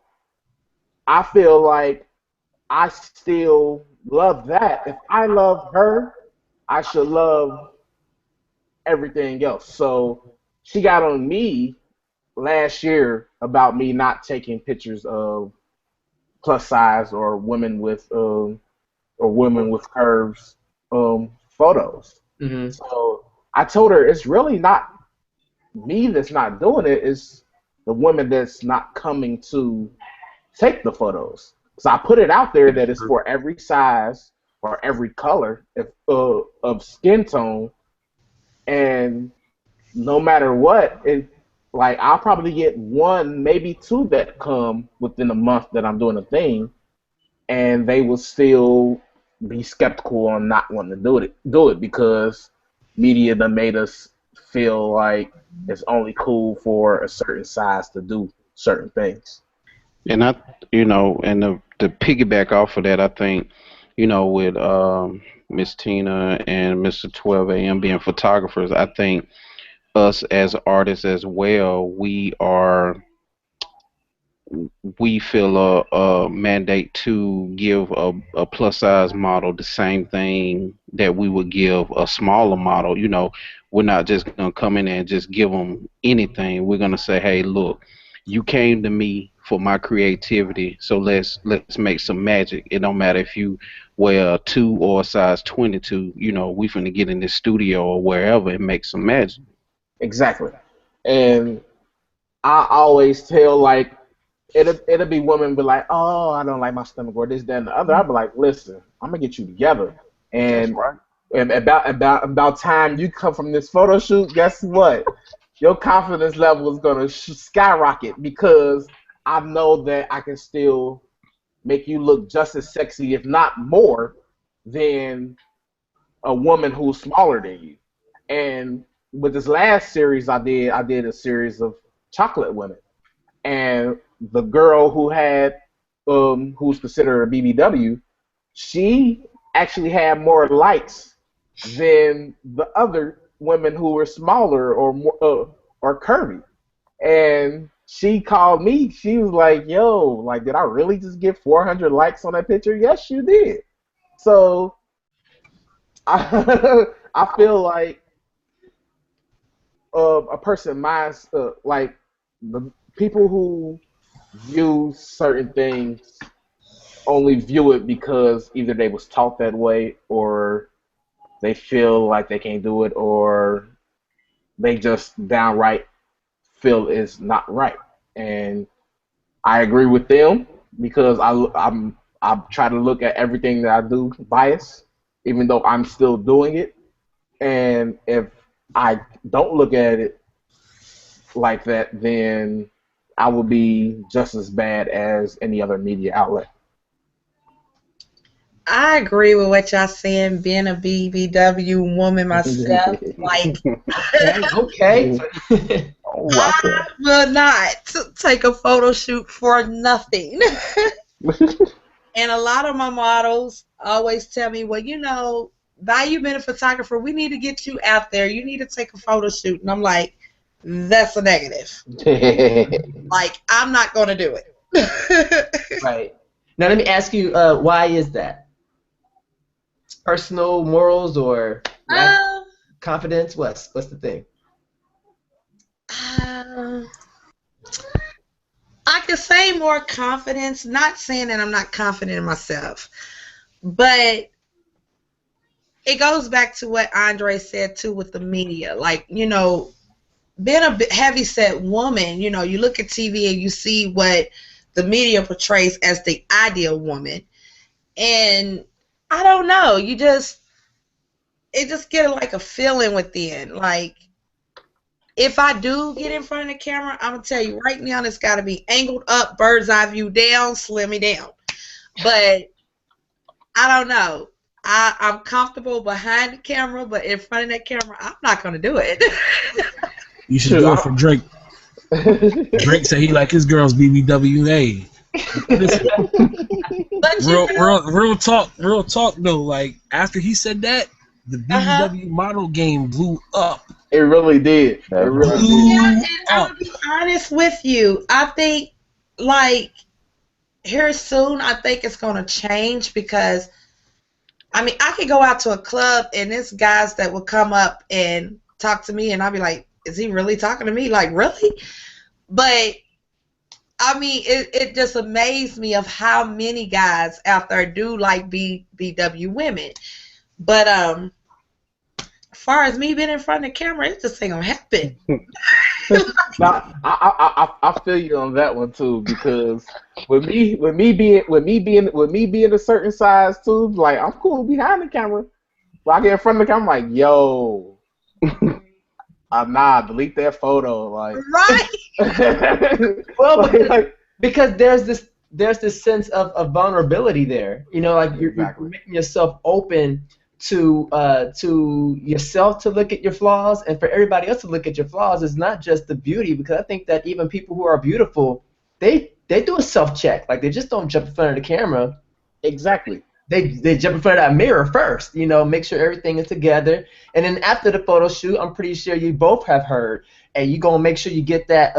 I feel like I still love that. If I love her, I should love everything else. So she got on me last year about me not taking pictures of plus size or women with curves photos. Mm-hmm. So I told her it's really not me that's not doing it. It's the women that's not coming to take the photos. So I put it out there that it's for every size or every color of skin tone, and no matter what, like I'll probably get one, maybe two that come within a month that I'm doing a thing, and they will still be skeptical on not wanting to do it because media that made us feel like it's only cool for a certain size to do certain things. And and to piggyback off of that, I think, with Miss Tina and Mr. 12 AM being photographers, I think us as artists as well, we feel a mandate to give a plus size model the same thing that we would give a smaller model. We're not just gonna come in and just give them anything. We're gonna say, hey, look, you came to me for my creativity, so let's make some magic. It don't matter if you wear a 2 or a size 22. We finna get in this studio or wherever and make some magic. Exactly. And I always tell, like, it'll be women be like, oh, I don't like my stomach or this, that, and the other. I'll be like, listen, I'm gonna get you together. And, That's right. and about time you come from this photo shoot, guess what? Your confidence level is gonna skyrocket because I know that I can still make you look just as sexy, if not more, than a woman who's smaller than you. And with this last series I did a series of chocolate women. And the girl who had, who's considered a BBW, she actually had more likes than the other women who were smaller or more, or curvy. And she called me. She was like, "Yo, like, did I really just get 400 likes on that picture?" Yes, you did. So I I feel like a person minds like the people who view certain things only view it because either they was taught that way or they feel like they can't do it or they just downright feel it's not right. And I agree with them because I try to look at everything that I do biased, even though I'm still doing it. And if I don't look at it like that, then I will be just as bad as any other media outlet. I agree with what y'all saying. Being a BBW woman myself, like Okay. I will not take a photo shoot for nothing. And a lot of my models always tell me, well, by you being a photographer, we need to get you out there. You need to take a photo shoot. And I'm like, that's a negative. Like, I'm not going to do it. Right. Now let me ask you, why is that? Personal morals or confidence? What's the thing? I could say more confidence. Not saying that I'm not confident in myself, but it goes back to what Andre said too with the media. Like, being a heavy-set woman, you look at TV and you see what the media portrays as the ideal woman, and I don't know. It just get like a feeling within. Like, if I do get in front of the camera, I'm gonna tell you right now, it's got to be angled up, bird's eye view down, slim me down. But I don't know. I'm comfortable behind the camera, but in front of that camera, I'm not gonna do it. You should do it for Drake. Drake said he like his girls BBWA. Real talk though. Like, after he said that, the BBW model game blew up. It really did. It really did. Yeah, and I'm gonna be honest with you. I think, like, here soon, I think it's gonna change because, I could go out to a club and there's guys that will come up and talk to me, and I'll be like, is he really talking to me? Like, really? But it just amazed me of how many guys out there do like BBW women. But far as me being in front of the camera, it just ain't gonna happen. Now, I feel you on that one too, because with me being a certain size too, like I'm cool behind the camera. When I get in front of the camera, I'm like, yo, nah, delete that photo, like. Right. Well, because there's this sense of vulnerability there. You know, like you're making yourself open to yourself to look at your flaws, and for everybody else to look at your flaws. Is not just the beauty, because I think that even people who are beautiful, they do a self-check. Like, they just don't jump in front of the camera. Exactly. They jump in front of that mirror first, you know, make sure everything is together, and then after the photo shoot, I'm pretty sure you both have heard, and you're gonna make sure you get that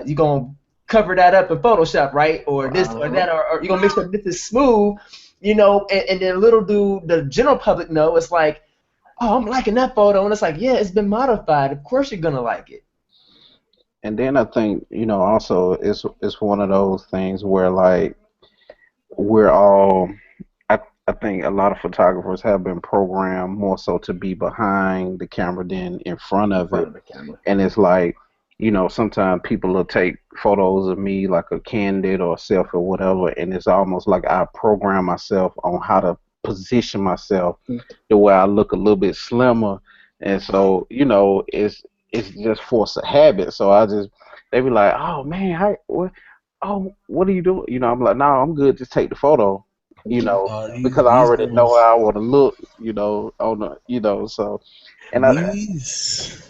you're gonna cover that up in Photoshop, right? Or this or that, or you're gonna make sure this is smooth, you know, and then little do the general public know, it's like, oh, I'm liking that photo, and it's like, yeah, it's been modified. Of course you're gonna like it. And then I think, you know, also it's one of those things where, like, we're all, I think a lot of photographers have been programmed more so to be behind the camera than in front of it. And it's like, you know, sometimes people will take photos of me, like a candid or a selfie or whatever, and it's almost like I program myself on how to position myself the way I look a little bit slimmer. And so, you know, it's just force of habit. So they be like, oh man, what are you doing? You know, I'm like, no, I'm good, just take the photo. You know, because I already know how I want to look, you know, so. And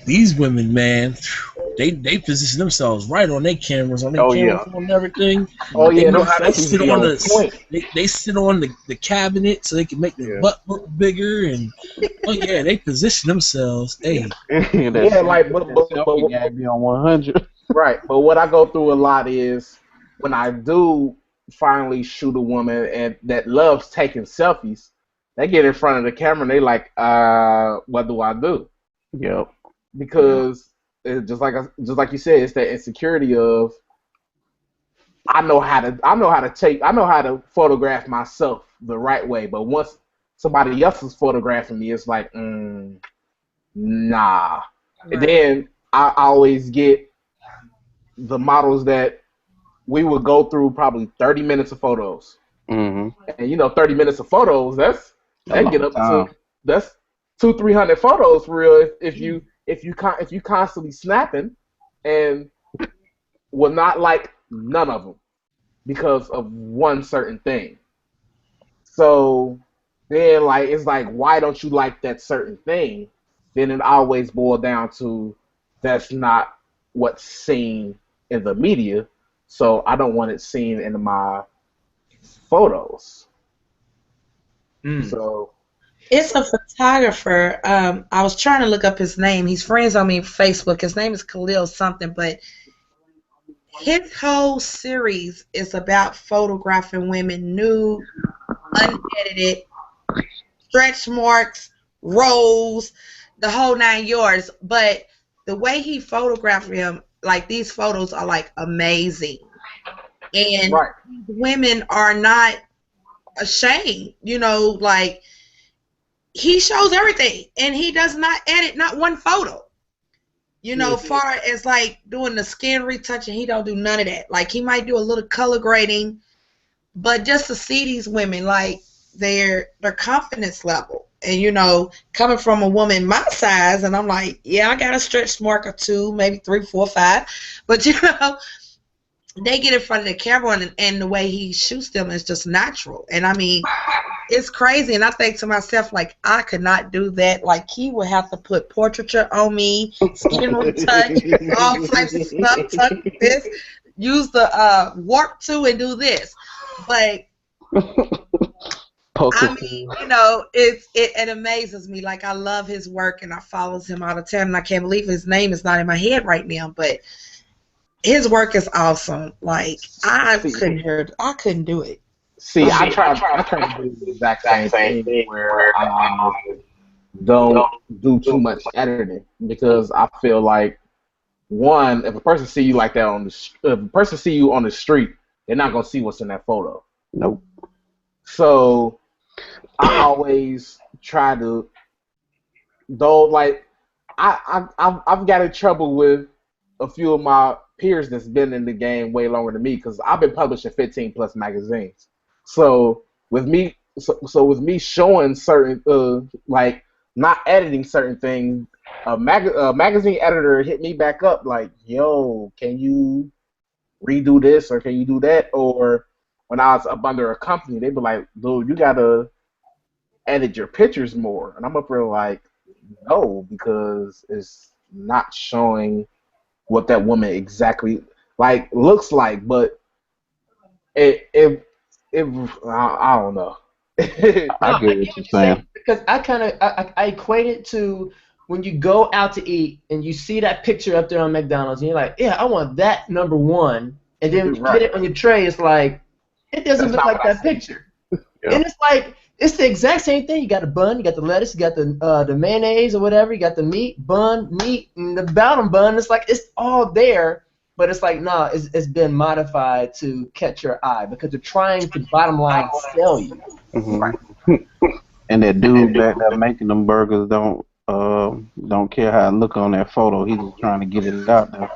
these women, man, they position themselves right on their cameras, on their camera phone and everything. Oh yeah, they sit on they sit on the cabinet so they can make their butt look bigger, and they position themselves. Hey, like but be on 100. Right, but what I go through a lot is when I do finally shoot a woman and that loves taking selfies, they get in front of the camera and they like, what do I do? Yep. Because it's just like you said, it's that insecurity of I know how to photograph myself the right way, but once somebody else is photographing me, it's like, nah. Right. And then I always get the models that we would go through probably 30 minutes of photos. Mm-hmm. And you know, 30 minutes of photos, that's 200-300 photos for real if you constantly snapping, and will not like none of them because of one certain thing. So then, like, it's like, why don't you like that certain thing? Then it always boils down to that's not what's seen in the media, so I don't want it seen in my photos. So it's a photographer. I was trying to look up his name. He's friends on me on Facebook. His name is Khalil something, but his whole series is about photographing women nude, unedited, stretch marks, rolls, the whole 9 yards. But the way he photographed them, like, these photos are like amazing, and women are not ashamed. You know, like, he shows everything, and he does not edit not one photo. You know, far as like doing the skin retouching, he don't do none of that. Like, he might do a little color grading, but just to see these women, like, their confidence level, and you know, coming from a woman my size, and I'm like, yeah, I got a stretch mark or two, maybe 3, 4, 5, but you know, they get in front of the camera, and the way he shoots them is just natural. And I mean, it's crazy. And I think to myself, like, I could not do that. Like, he would have to put portraiture on me, skin retouch, all types of stuff, touch this, use the warp tool and do this. But I mean, you know, it amazes me. Like, I love his work, and I follow him all the time, and I can't believe his name is not in my head right now, but his work is awesome. Like, I couldn't do it. See, I try to do the exact same thing where I don't do too much editing, because I feel like, one, if a person see you like that if a person see you on the street, they're not gonna see what's in that photo. Nope. So I always try to, though, like, I've got in trouble with a few of my peers that's been in the game way longer than me because I've been publishing 15 plus magazines. So with me, with me showing certain like not editing certain things, a magazine editor hit me back up like, yo, can you redo this or can you do that? Or when I was up under a company, they'd be like, dude, you gotta edit your pictures more. And I'm up there like, no, because it's not showing what that woman exactly like looks like, but I don't know. I get what you're saying. Because I equate it to when you go out to eat and you see that picture up there on McDonald's and you're like, yeah, I want that number one, and then when you get it on your tray, it's like it doesn't look like that picture. Yeah. And it's like it's the exact same thing. You got the bun, you got the lettuce, you got the mayonnaise or whatever, you got the meat, and the bottom bun. It's like it's all there, but it's like nah, it's been modified to catch your eye because they're trying to bottom line sell you. Mm-hmm. And that dude back there making them burgers don't care how it look on that photo. He's just trying to get it out there.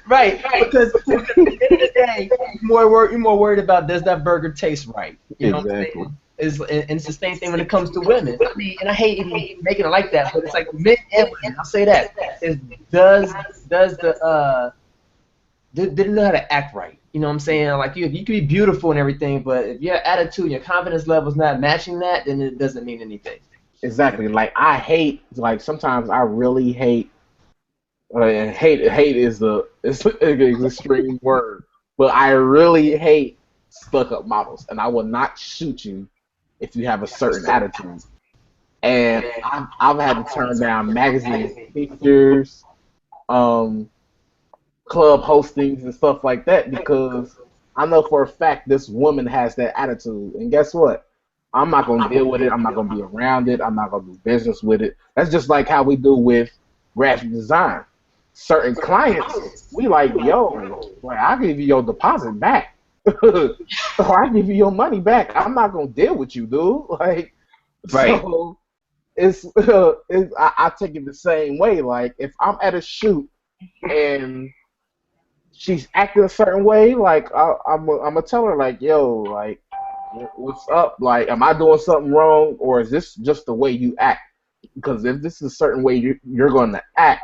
Right, because at the end of the day, you're more worried about does that burger taste right? You know exactly. What I'm saying? And it's the same thing when it comes to women. I mean, and I hate even making it like that, but it's like men and women. I'll say that. Didn't know how to act right. You know what I'm saying? Like you can be beautiful and everything, but if your attitude and your confidence level is not matching that, then it doesn't mean anything. Exactly. Like I hate. Like sometimes I really hate. Hate is an extreme word, but I really hate stuck-up models, and I will not shoot you if you have a certain attitude. And I've had to turn down magazine pictures, club hostings, and stuff like that because I know for a fact this woman has that attitude, and guess what? I'm not gonna deal with it. I'm not gonna be around it. I'm not gonna do business with it. That's just like how we do with graphic design. Certain clients, we like, yo, like I give you your deposit back, or I give you your money back. I'm not gonna deal with you, dude. Like, right. So I take it the same way. Like, if I'm at a shoot and she's acting a certain way, like I'm gonna tell her, like, yo, like, what's up? Like, am I doing something wrong, or is this just the way you act? Because if this is a certain way you're going to act,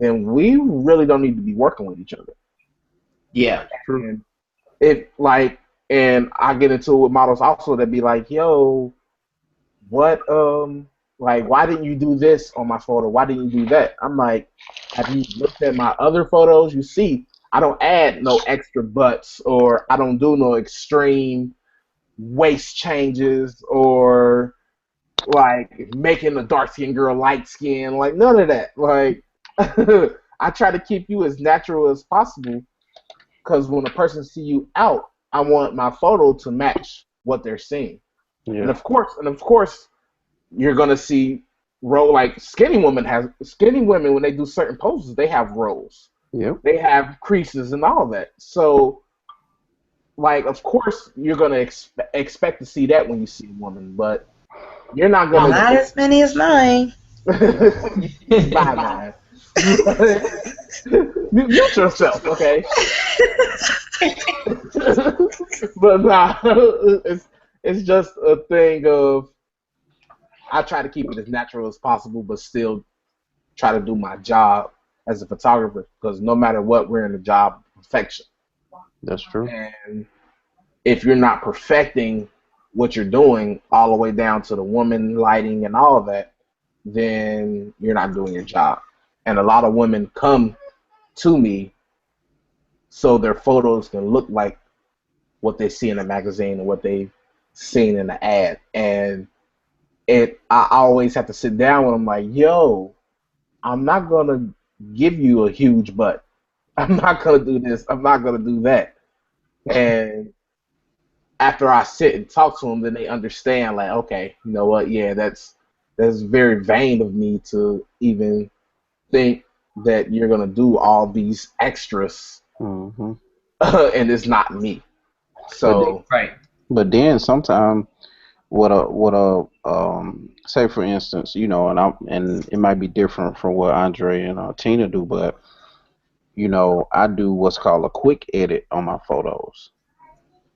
then we really don't need to be working with each other. Yeah. And and I get into it with models also that be like, yo, what like why didn't you do this on my photo? Why didn't you do that? I'm like, have you looked at my other photos? You see, I don't add no extra butts or I don't do no extreme waist changes or like making a dark skinned girl light skin, like none of that. Like I try to keep you as natural as possible because when a person see you out, I want my photo to match what they're seeing. Yeah. And of course, you're gonna see like skinny women when they do certain poses, they have rolls. Yeah. They have creases and all that. So, like, of course, you're gonna expect to see that when you see a woman, but you're not gonna. Not as many as mine. Bye, man. Mute yourself, okay? But nah, it's just a thing of I try to keep it as natural as possible, but still try to do my job as a photographer because no matter what, we're in the job of perfection. That's true. And if you're not perfecting what you're doing all the way down to the woman lighting and all of that, then you're not doing your job. And a lot of women come to me so their photos can look like what they see in a magazine and what they've seen in the ad. And I always have to sit down with them like, yo, I'm not going to give you a huge butt. I'm not going to do this. I'm not going to do that. And after I sit and talk to them, then they understand, like, okay, you know what? Yeah, that's very vain of me to even think that you're gonna do all these extras, and it's not me. So right. But then sometimes what a say for instance, and it might be different from what Andre and Tina do, but I do what's called a quick edit on my photos.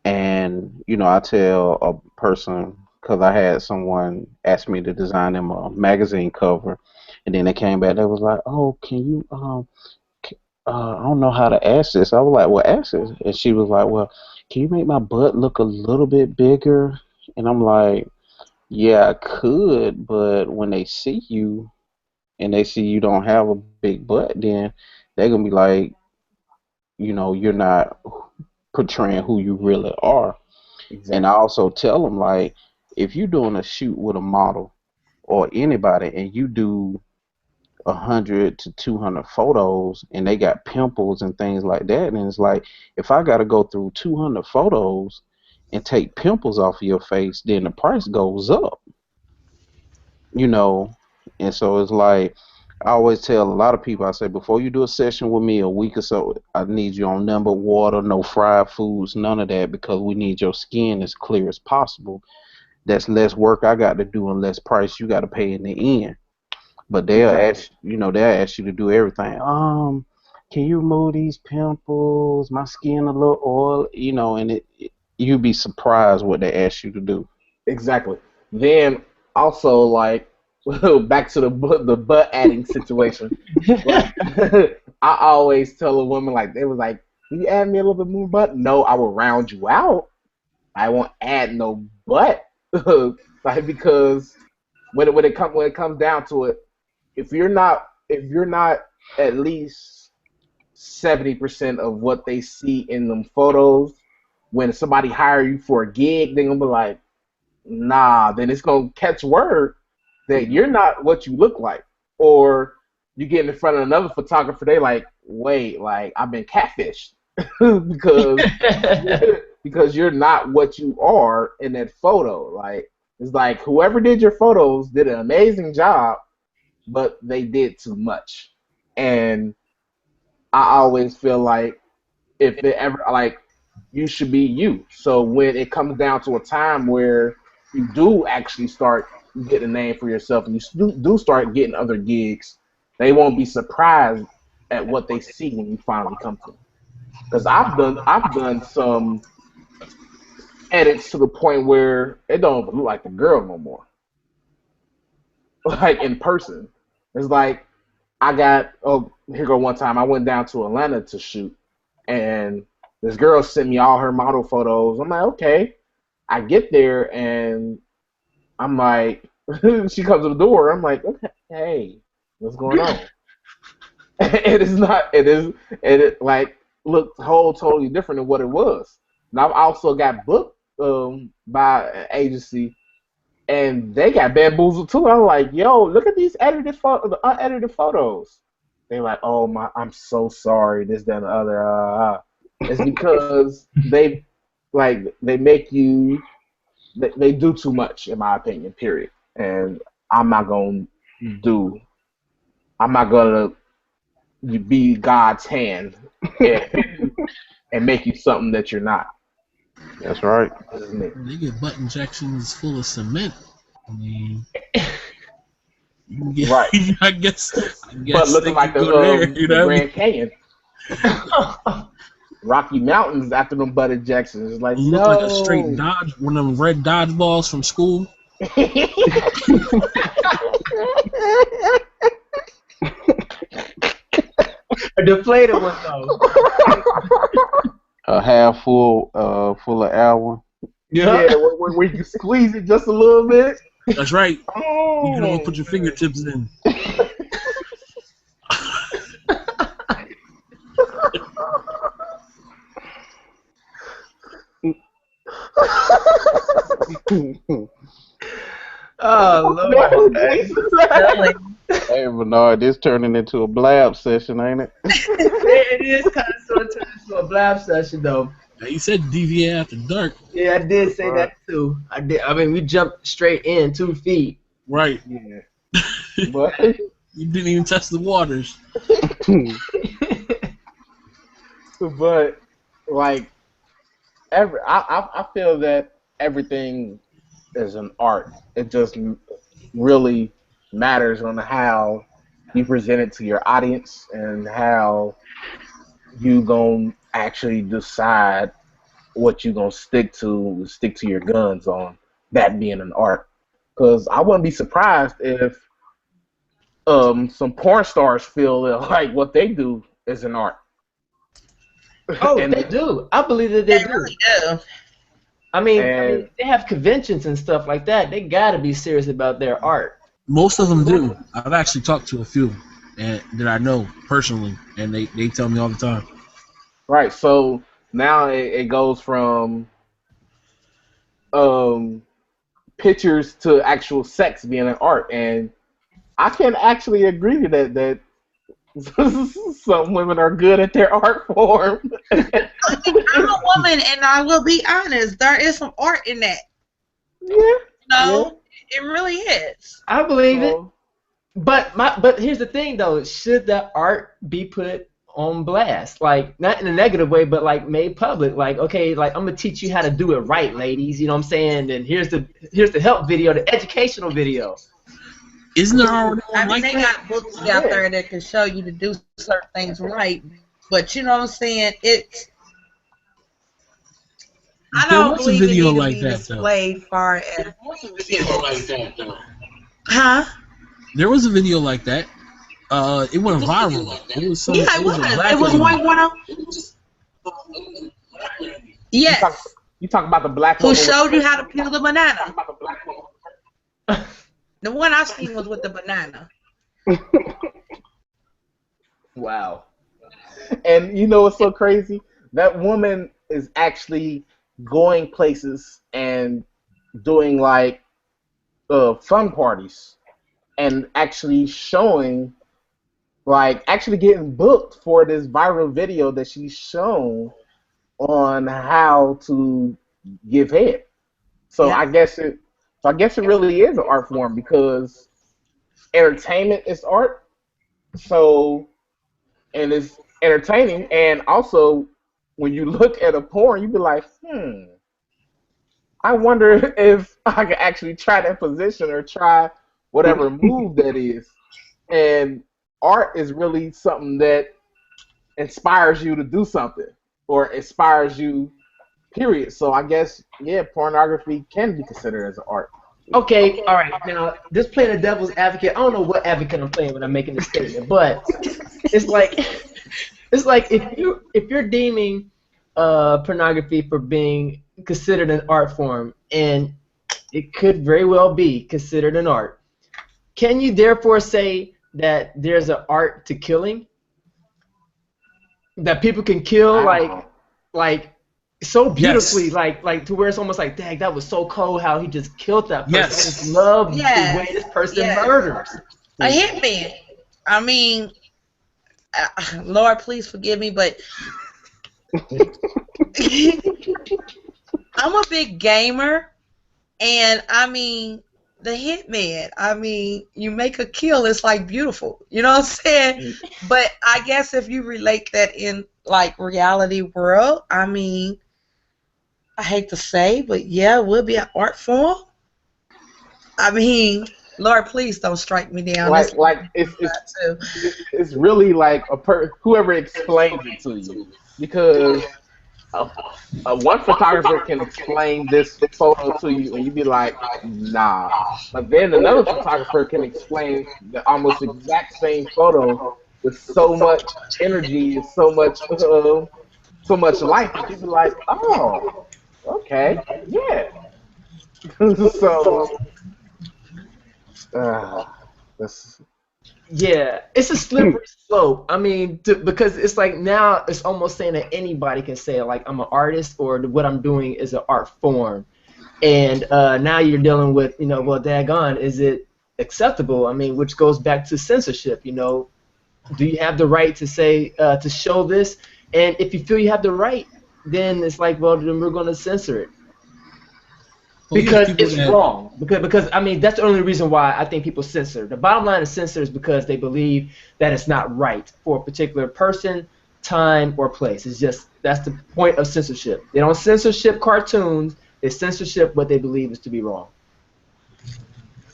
And I tell a person, because I had someone ask me to design them a magazine cover, and then they came back. They was like, "Oh, can you I don't know how to ask this." I was like, "Well, ask this." And she was like, "Well, can you make my butt look a little bit bigger?" And I'm like, "Yeah, I could, but when they see you and they see you don't have a big butt, then they're gonna be like, you're not portraying who you really are." And I Exactly. also tell them, like, if you're doing a shoot with a model or anybody and you do 100 to 200 photos and they got pimples and things like that, and it's like, if I got to go through 200 photos and take pimples off of your face, then the price goes up, you know. And so it's like, I always tell a lot of people, I say, before you do a session with me a week or so, I need you on none but water, no fried foods, none of that, because we need your skin as clear as possible. That's less work I got to do and less price you got to pay in the end. But Exactly. they'll ask you to do everything. Can you remove these pimples? My skin a little oil, and you'd be surprised what they ask you to do. Exactly. Then also like back to the butt adding situation. Like I always tell a woman like they was like, "Can you add me a little bit more butt?" No, I will round you out. I won't add no butt. Like because when it comes down to it, if you're not at least 70% of what they see in them photos, when somebody hire you for a gig, they're gonna be like, nah, then it's gonna catch word that you're not what you look like. Or you get in front of another photographer, they like, wait, like I've been catfished because because you're not what you are in that photo. Like it's like whoever did your photos did an amazing job, but they did too much. And I always feel like if it ever like you should be you. So when it comes down to a time where you do actually start getting a name for yourself and you do start getting other gigs, they won't be surprised at what they see when you finally come to them. Because I've done some edits to the point where it don't even look like the girl no more. Like in person, it's like I got here go one time I went down to Atlanta to shoot and this girl sent me all her model photos. I'm like, okay. I get there and I'm like, she comes to the door. I'm like, okay, hey, what's going on? It is not. It like looked whole totally different than what it was. And I've also got booked by an agency, and they got bamboozled too. I'm like, yo, look at these the unedited photos. They're like, oh my, I'm so sorry. This, that, and the other. It's because they make you they do too much in my opinion. Period. And I'm not gonna do. I'm not gonna be God's hand and, and make you something that you're not. That's right. This is me. They get butt injections full of cement. I mean, Right. I guess But looking they like could go there. You the know what I mean? Grand Canyon, Rocky Mountains after them butt injections. It's like Look like a straight no. dodge, one of them red dodgeballs from school. A deflated one though. A half full of hour. Yeah, where you can squeeze it just a little bit. That's right. Oh, You can only put your fingertips in. Oh Lord. Hey Bernard, this turning into a blab session, ain't it? It is kind of sort of turned into a blab session though. Now, you said DVA after dark. Yeah, I did say that too. I did. I mean, we jumped straight in 2 feet. Right. yeah. But You didn't even test the waters. but like I feel that everything as an art. It just really matters on how you present it to your audience and how you gonna actually decide what you gonna stick to your guns on, that being an art. Because I wouldn't be surprised if some porn stars feel like what they do is an art. Oh, And they do. I believe that they They do. really do. I mean, And they have conventions and stuff like that. They gotta be serious about their art. Most of them do. I've actually talked to a few and that I know personally, and they tell me all the time. right, so now it goes from pictures to actual sex being an art, and I can actually agree to that some women are good at their art form. I'm a woman, and I will be honest. There is some art in that. Yeah. No, it really is. I believe it. So, But here's the thing though, should that art be put on blast? Like, not in a negative way, but like made public. Like, okay, like I'm gonna teach you how to do it right, ladies. You know what I'm saying? And here's the help video, the educational video. Isn't there already I one mean, like they that? got books out there that can show you to do certain things right. But you know what I'm saying? It's I There don't was a believe it video need to like be that, though. displayed far as huh? There was a video like that. It went viral. It was some. Yeah, It was a black It was lady. one of yes, you talk about the black who woman showed you how to peel the banana. about the black woman. The one I seen was with the banana. Wow. And you know what's so crazy? That woman is actually going places and doing like fun parties and actually showing, like actually getting booked for this viral video that she's shown on how to give head. So Yeah. I guess it really is an art form because entertainment is art. So, and it's entertaining, and also when you look at a porn, you be like, I wonder if I could actually try that position or try whatever move that is. And art is really something that inspires you to do something or inspires you, period. So I guess, yeah, pornography can be considered as an art. Okay, all right. Now, just playing the devil's advocate. I don't know what advocate I'm playing when I'm making this statement, but it's like if you're deeming pornography for being considered an art form, and it could very well be considered an art, can you therefore say that there's an art to killing? That people can kill like so beautifully, Yes. like to where it's almost like, dang, that was so cold how he just killed that person. Yes. I just love Yes. the way this person Yes. murders. A hitman. I mean, Lord, please forgive me, but I'm a big gamer, and I mean, the hitman. I mean, you make a kill, it's like beautiful. You know what I'm saying? But I guess if you relate that in like reality world, I mean, I hate to say, but yeah, it would be an art form. I mean, Lord, please don't strike me down. It's really like whoever explains it to you, because one photographer can explain this photo to you and you'd be like, nah, but then another photographer can explain the almost exact same photo with so much energy and so much life that you'd be like, oh, okay, yeah. So this. Yeah, it's a slippery slope. I mean, because it's like now it's almost saying that anybody can say like I'm an artist or what I'm doing is an art form, and now you're dealing with well, daggone, is it acceptable? I mean, which goes back to censorship. Do you have the right to say to show this? And if you feel you have the right, then it's like, well, then we're going to censor it. Because it's wrong. Because I mean, that's the only reason why I think people censor. The bottom line of censor is because they believe that it's not right for a particular person, time, or place. It's just that's the point of censorship. They don't censorship cartoons. They censorship what they believe is to be wrong.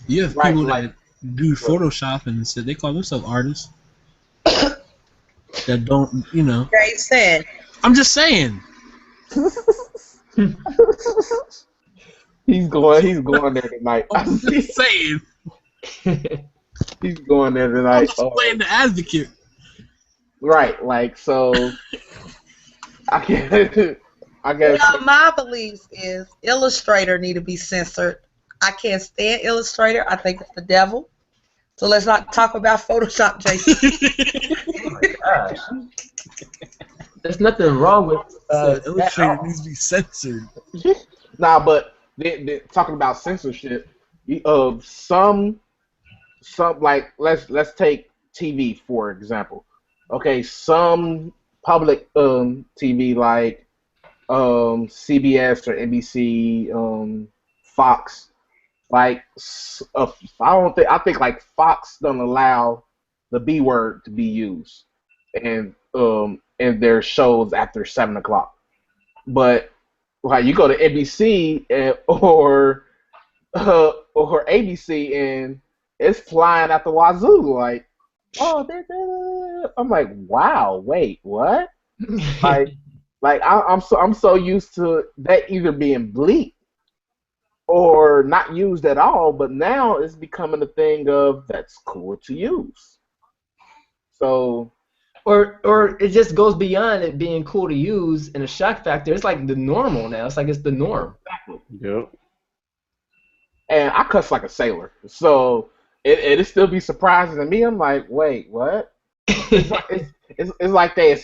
You have Right, people like that do Photoshop and said they call themselves artists that don't, you know. Jason. I'm just saying. he's going there tonight. I'm just saying. He's going there I'm tonight. just playing the advocate. Right, like so. I guess. Well, my beliefs is Illustrator need to be censored. I can't stand Illustrator. I think it's the devil. So let's not talk about Photoshop, Jason. Oh my gosh. There's nothing wrong with Illustrator that. needs to be censored. Nah, but talking about censorship, some like let's take TV for example. Okay, some public TV like CBS or NBC, Fox, like I think like Fox don't allow the B word to be used in their shows after 7 o'clock. But like you go to NBC or ABC and it's flying at the wazoo. Like, I'm like, wow, wait, what? I'm so used to that either being bleak or not used at all, but now it's becoming a thing of that's cool to use. So Or it just goes beyond it being cool to use and a shock factor. It's like the normal now. It's like it's the norm. exactly. Yep. And I cuss like a sailor, so it'd still be surprising to me. I'm like, wait, what? It's like they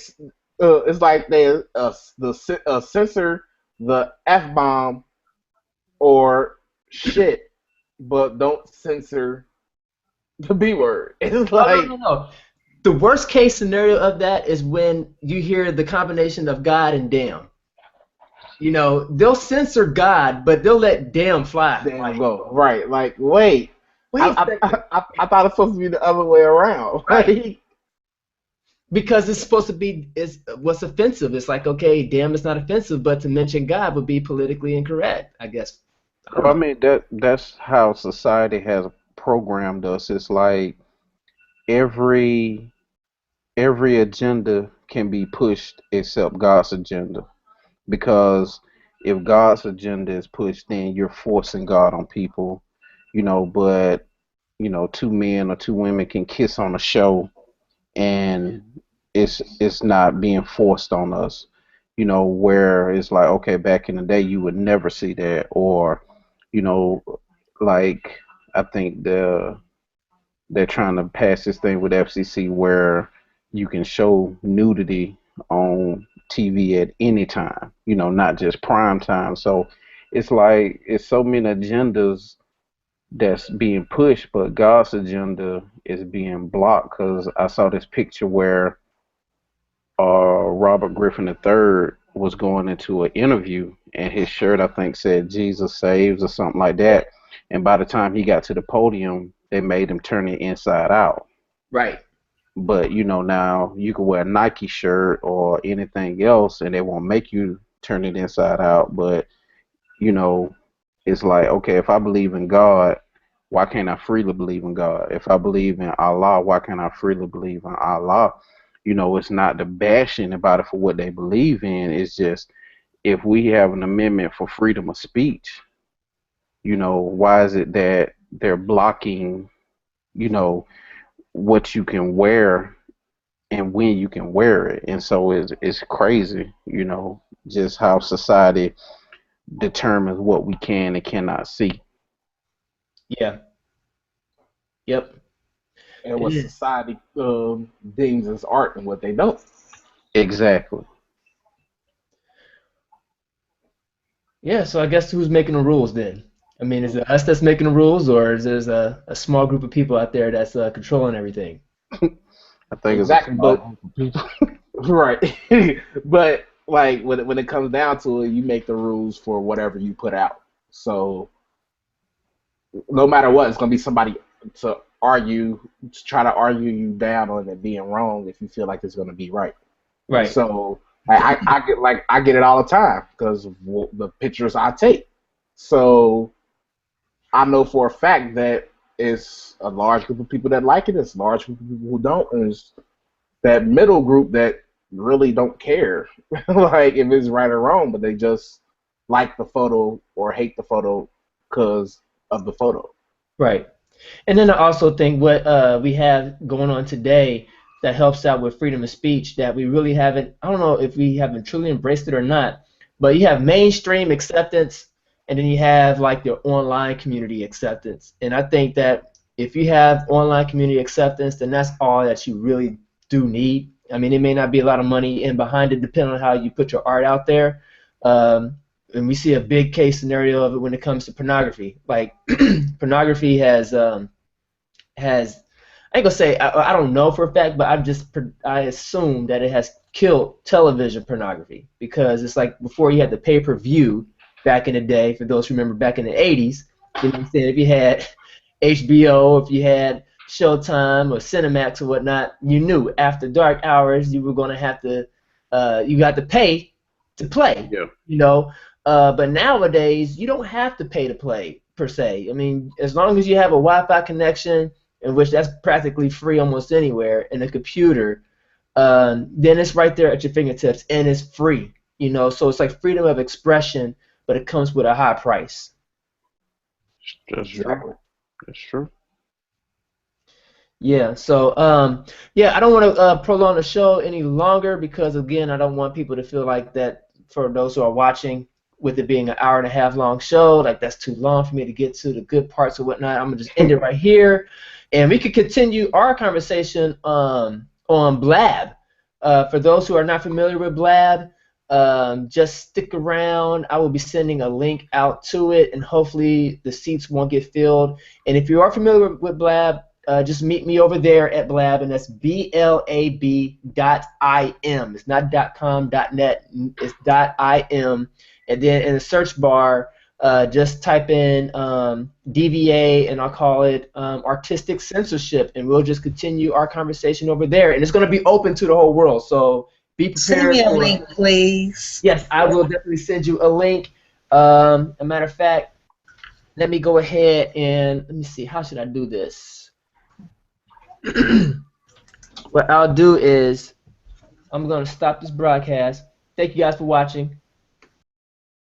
censor the F-bomb or shit, but don't censor the B word. It's like No. The worst case scenario of that is when you hear the combination of God and damn. You know, they'll censor God, but they'll let damn fly. damn go right. Like wait, Wait a second. I thought it's supposed to be the other way around. Right. Because it's supposed to be what's offensive. It's like, okay, damn, it's not offensive, but to mention God would be politically incorrect, I guess. Well, I mean that's how society has programmed us. It's like every agenda can be pushed except God's agenda. Because if God's agenda is pushed, then you're forcing God on people, but two men or two women can kiss on a show and it's not being forced on us, where it's like, okay, back in the day you would never see that, or you know like I think they're trying to pass this thing with FCC where you can show nudity on TV at any time, not just prime time. So it's like it's so many agendas that's being pushed, but God's agenda is being blocked. Because I saw this picture where Robert Griffin III was going into an interview, and his shirt I think said "Jesus saves" or something like that. And by the time he got to the podium, they made him turn it inside out. Right. But now you can wear a Nike shirt or anything else, and they won't make you turn it inside out. But it's like, okay, if I believe in God, why can't I freely believe in God? If I believe in Allah, why can't I freely believe in Allah? It's not the bashing anybody for what they believe in. It's just if we have an amendment for freedom of speech, why is it that they're blocking, what you can wear and when you can wear it? And so it's crazy, just how society determines what we can and cannot see. Yeah. Yep. and what society deems as art and what they don't. Exactly. Yeah, so I guess who's making the rules then? I mean, is it us that's making the rules, or is there a small group of people out there that's controlling everything? I think Exactly, it's but right. But like when it comes down to it, you make the rules for whatever you put out. So no matter what, it's gonna be somebody to try to argue you down on it being wrong if you feel like it's gonna be right. Right. So I get it all the time because of the pictures I take. So I know for a fact that it's a large group of people that like it. It's a large group of people who don't, and it's that middle group that really don't care, like if it's right or wrong, but they just like the photo or hate the photo because of the photo. Right. And then I also think what we have going on today that helps out with freedom of speech that we really haven't, I don't know if we haven't truly embraced it or not, but you have mainstream acceptance and then you have like the online community acceptance. And I think that if you have online community acceptance, then that's all that you really do need. I mean, it may not be a lot of money in behind it depending on how you put your art out there. Um, and we see a big case scenario of it when it comes to pornography. Like pornography has I ain't gonna say I don't know for a fact, but I assume that it has killed television pornography because it's like before you had the pay-per-view back in the day. For those who remember back in the 80s, you know what I'm saying? If you had HBO, if you had Showtime or Cinemax or whatnot, you knew after dark hours you were gonna have to you got to pay to play. Yeah. You know, but nowadays you don't have to pay to play per se. I mean, as long as you have a Wi-Fi connection, in which that's practically free almost anywhere, in a computer, then it's right there at your fingertips and it's free. You know, so it's like freedom of expression, but it comes with a high price. That's true. That's true. Yeah, so yeah, I don't want to prolong the show any longer because again, I don't want people to feel like that for those who are watching, with it being an hour and a half long show, like that's too long for me to get to the good parts or whatnot. I'm gonna just end it right here, and we could continue our conversation on Blab. For those who are not familiar with Blab, just stick around. I will be sending a link out to it, and hopefully the seats won't get filled. And if you are familiar with Blab, just meet me over there at Blab, and that's blab.im. It's not .com, .net, it's .im. And then in the search bar, just type in DVA, and I'll call it artistic censorship, and we'll just continue our conversation over there. And it's going to be open to the whole world, so be prepared. Send me a link, please. Yes, I will definitely send you a link. A matter of fact, let me go ahead and let me see. How should I do this? What I'll do is I'm going to stop this broadcast. Thank you guys for watching.